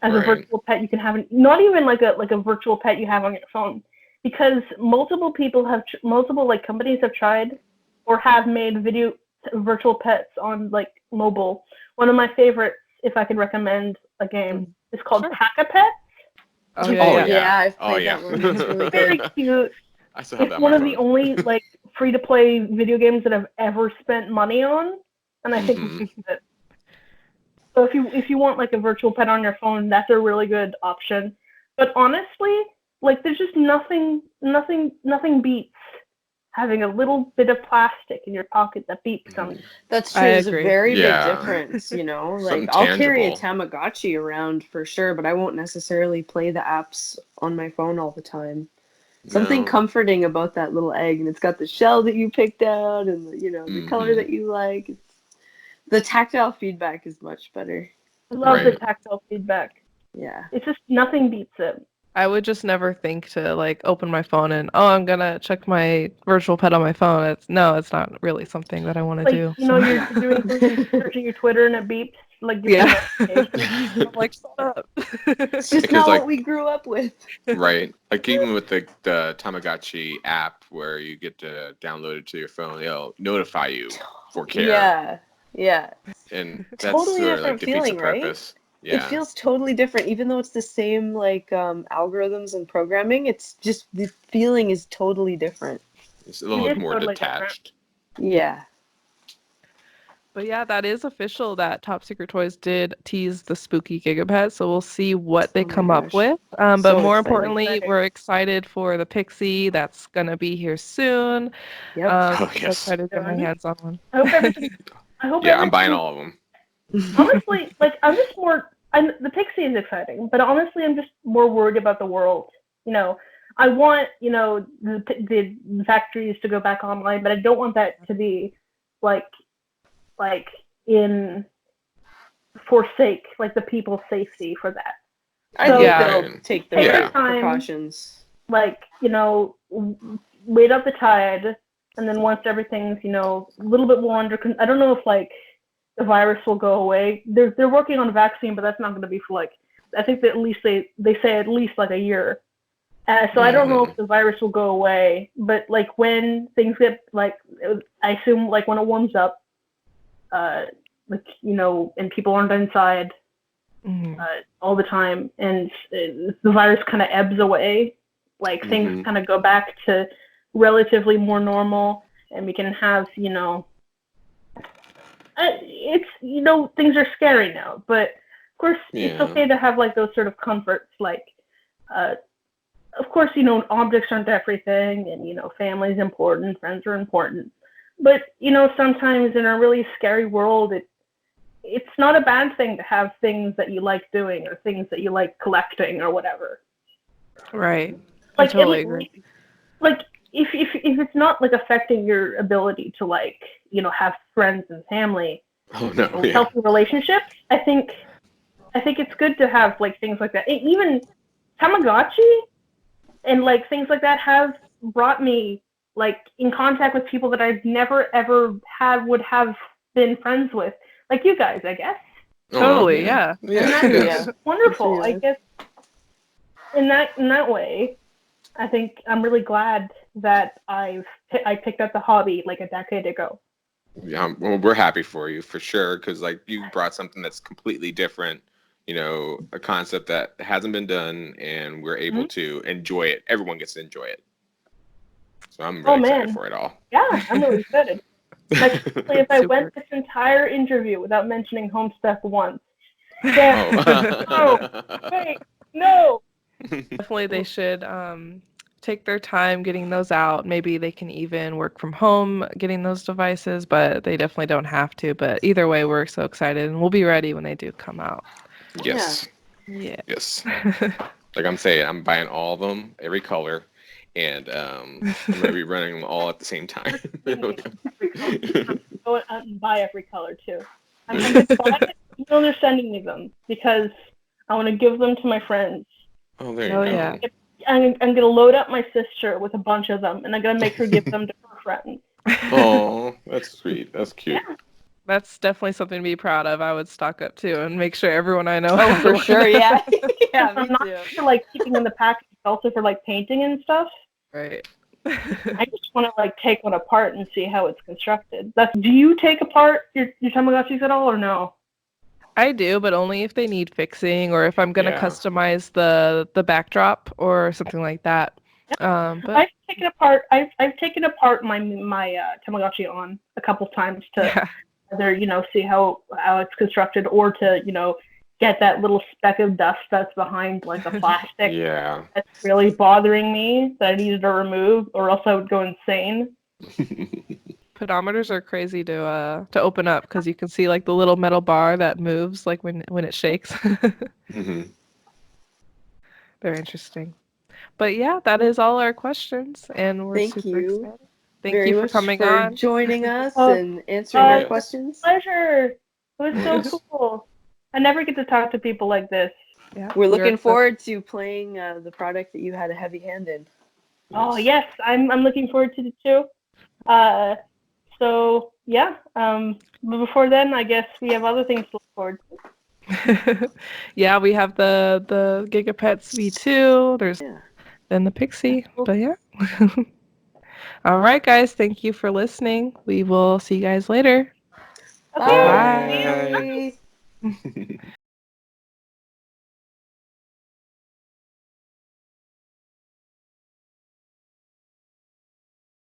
as a Right. virtual pet you can have. Not even like a virtual pet you have on your phone, because multiple people have multiple like companies have tried or have made virtual pets on like mobile. One of my favorites, if I could recommend a game, is called Sure. Pack-a-Pet. Oh Oh, yeah. Yeah, I've Oh, played yeah. that one. It's really Very good. cute. I still have It's that on one my of the phone. only like free-to-play video games that I've ever spent money on, and I think Mhm. it's worth it. So if you want like a virtual pet on your phone, that's a really good option. But honestly, like there's just nothing beats having a little bit of plastic in your pocket that beeps something. That's true. I There's a agree. very Yeah. big difference, you know. Something Like I'll carry a tangible. Tamagotchi around for sure, but I won't necessarily play the apps on my phone all the time. Something No. comforting about that little egg, and it's got the shell that you picked out, and the color Mhm. that you like. The tactile feedback is much better. I love the Right. tactile feedback. Yeah. It's just nothing beats it. I would just never think to like open my phone and I'm gonna check my virtual pet on my phone. It's not really something that I want to Like do. you know, so. you're doing something, searching your Twitter, and it beeps. Like you Yeah. get a notification. I'm like, shut up. It's just Because, not like- what we grew up with. Right. Like even with the Tamagotchi app where you get to download it to your phone, it'll notify you for care. Yeah. Yeah. And that's Totally sort of like different defeats feeling, the right? purpose. It Yeah. feels totally different, even though it's the same like algorithms and programming. It's just the feeling is totally different. It's a little It is more totally detached. Yeah. But yeah, that is official that Top Secret Toys did tease the spooky Gigapet, so we'll see what they Oh my come up gosh. with. But So more exciting. importantly, Exciting. we're excited for the Pixie that's gonna be here soon. Yep. Oh, So yes. excited to get my hands on one. I hope everything. I hope Yeah, I'm buying everything- all of them. Honestly, like I'm just more. The Pixie is exciting, but honestly, I'm just more worried about the world. You know, I want the factories to go back online, but I don't want that to be like in forsake like the people's safety for that. I So- think Yeah. they'll take the Take their right time. precautions. Like wait out the tide, and then once everything's a little bit more under control. I don't know if like the virus will go away. They're working on a vaccine, but that's not going to be for like I think that at least they say at least like a year. So I don't know if the virus will go away, but like when things get like I assume like when it warms up, and people aren't inside Mhm. all the time, and the virus kind of ebbs away, like things Mhm. kind of go back to relatively more normal, and we can have it's things are scary now, but of course it's Yeah. okay to have like those sort of comforts, like of course objects aren't everything, and family's important, friends are important, but sometimes in a really scary world it's not a bad thing to have things that you like doing or things that you like collecting or whatever. Right. Like I totally at agree. least- like if it's not like affecting your ability to like have friends and family, Oh no. or Yeah. healthy relationships, I think it's good to have like things like that. Even Tamagotchi and like things like that have brought me like in contact with people that I've never ever would have been friends with, like you guys, I guess. Totally, yeah. And Yeah. that's Yeah. wonderful. That's I really guess in that way, I think I'm really glad that I picked up the hobby like a decade ago. Yeah, well, we're happy for you for sure because like you brought something that's completely different, a concept that hasn't been done, and we're able to enjoy it. Everyone gets to enjoy it. So I'm Oh really excited man, for it all. yeah, I'm really excited. Like, especially if I Super. went this entire interview without mentioning Homestep once. Damn. No, wait, no. Definitely they should take their time getting those out. Maybe they can even work from home getting those devices, but they definitely don't have to. But either way, we're so excited and we'll be ready when they do come out. Yes, Yeah. yes. Like I'm saying, I'm buying all of them, every color, and I'm gonna be running them all at the same time. Go out and buy every color too. I'm gonna buy it. You know they're sending me them because I want to give them to my friends. Oh, there you Oh, go. yeah. I'm gonna load up my sister with a bunch of them, and I'm gonna make her give them to her friends. Oh, that's sweet. That's cute. Yeah. That's definitely something to be proud of. I would stock up too and make sure everyone I know Oh, has for one. sure, yeah. Yeah, I'm me not too. for like keeping in the package, also for like painting and stuff. Right. I just want to like take one apart and see how it's constructed. Do you take apart your Tamagotchis at all or no? I do, but only if they need fixing or if I'm gonna Yeah. customize the backdrop or something like that. But I've taken apart. I've taken apart my Tamagotchi on a couple times to yeah. either see how it's constructed or to get that little speck of dust that's behind like the plastic Yeah. that's really bothering me that I needed to remove, or else I would go insane. Pedometers are crazy to open up because you can see like the little metal bar that moves like when it shakes. Mhm. They're interesting. But yeah, that is all our questions, and we're Thank super you excited. Thank very you for much coming for on. joining us Oh, and answering our yes. questions. Pleasure. It was so cool. I never get to talk to people like this. Yeah, We're we are looking so- forward to playing the product that you had a heavy hand in. Oh yes, I'm looking forward to it too. So yeah. But before then, I guess we have other things to look forward to. Yeah, we have the Gigapets V2. There's Yeah. then the Pixie. But yeah. All right, guys. Thank you for listening. We will see you guys later. Okay. Bye. See you. Bye.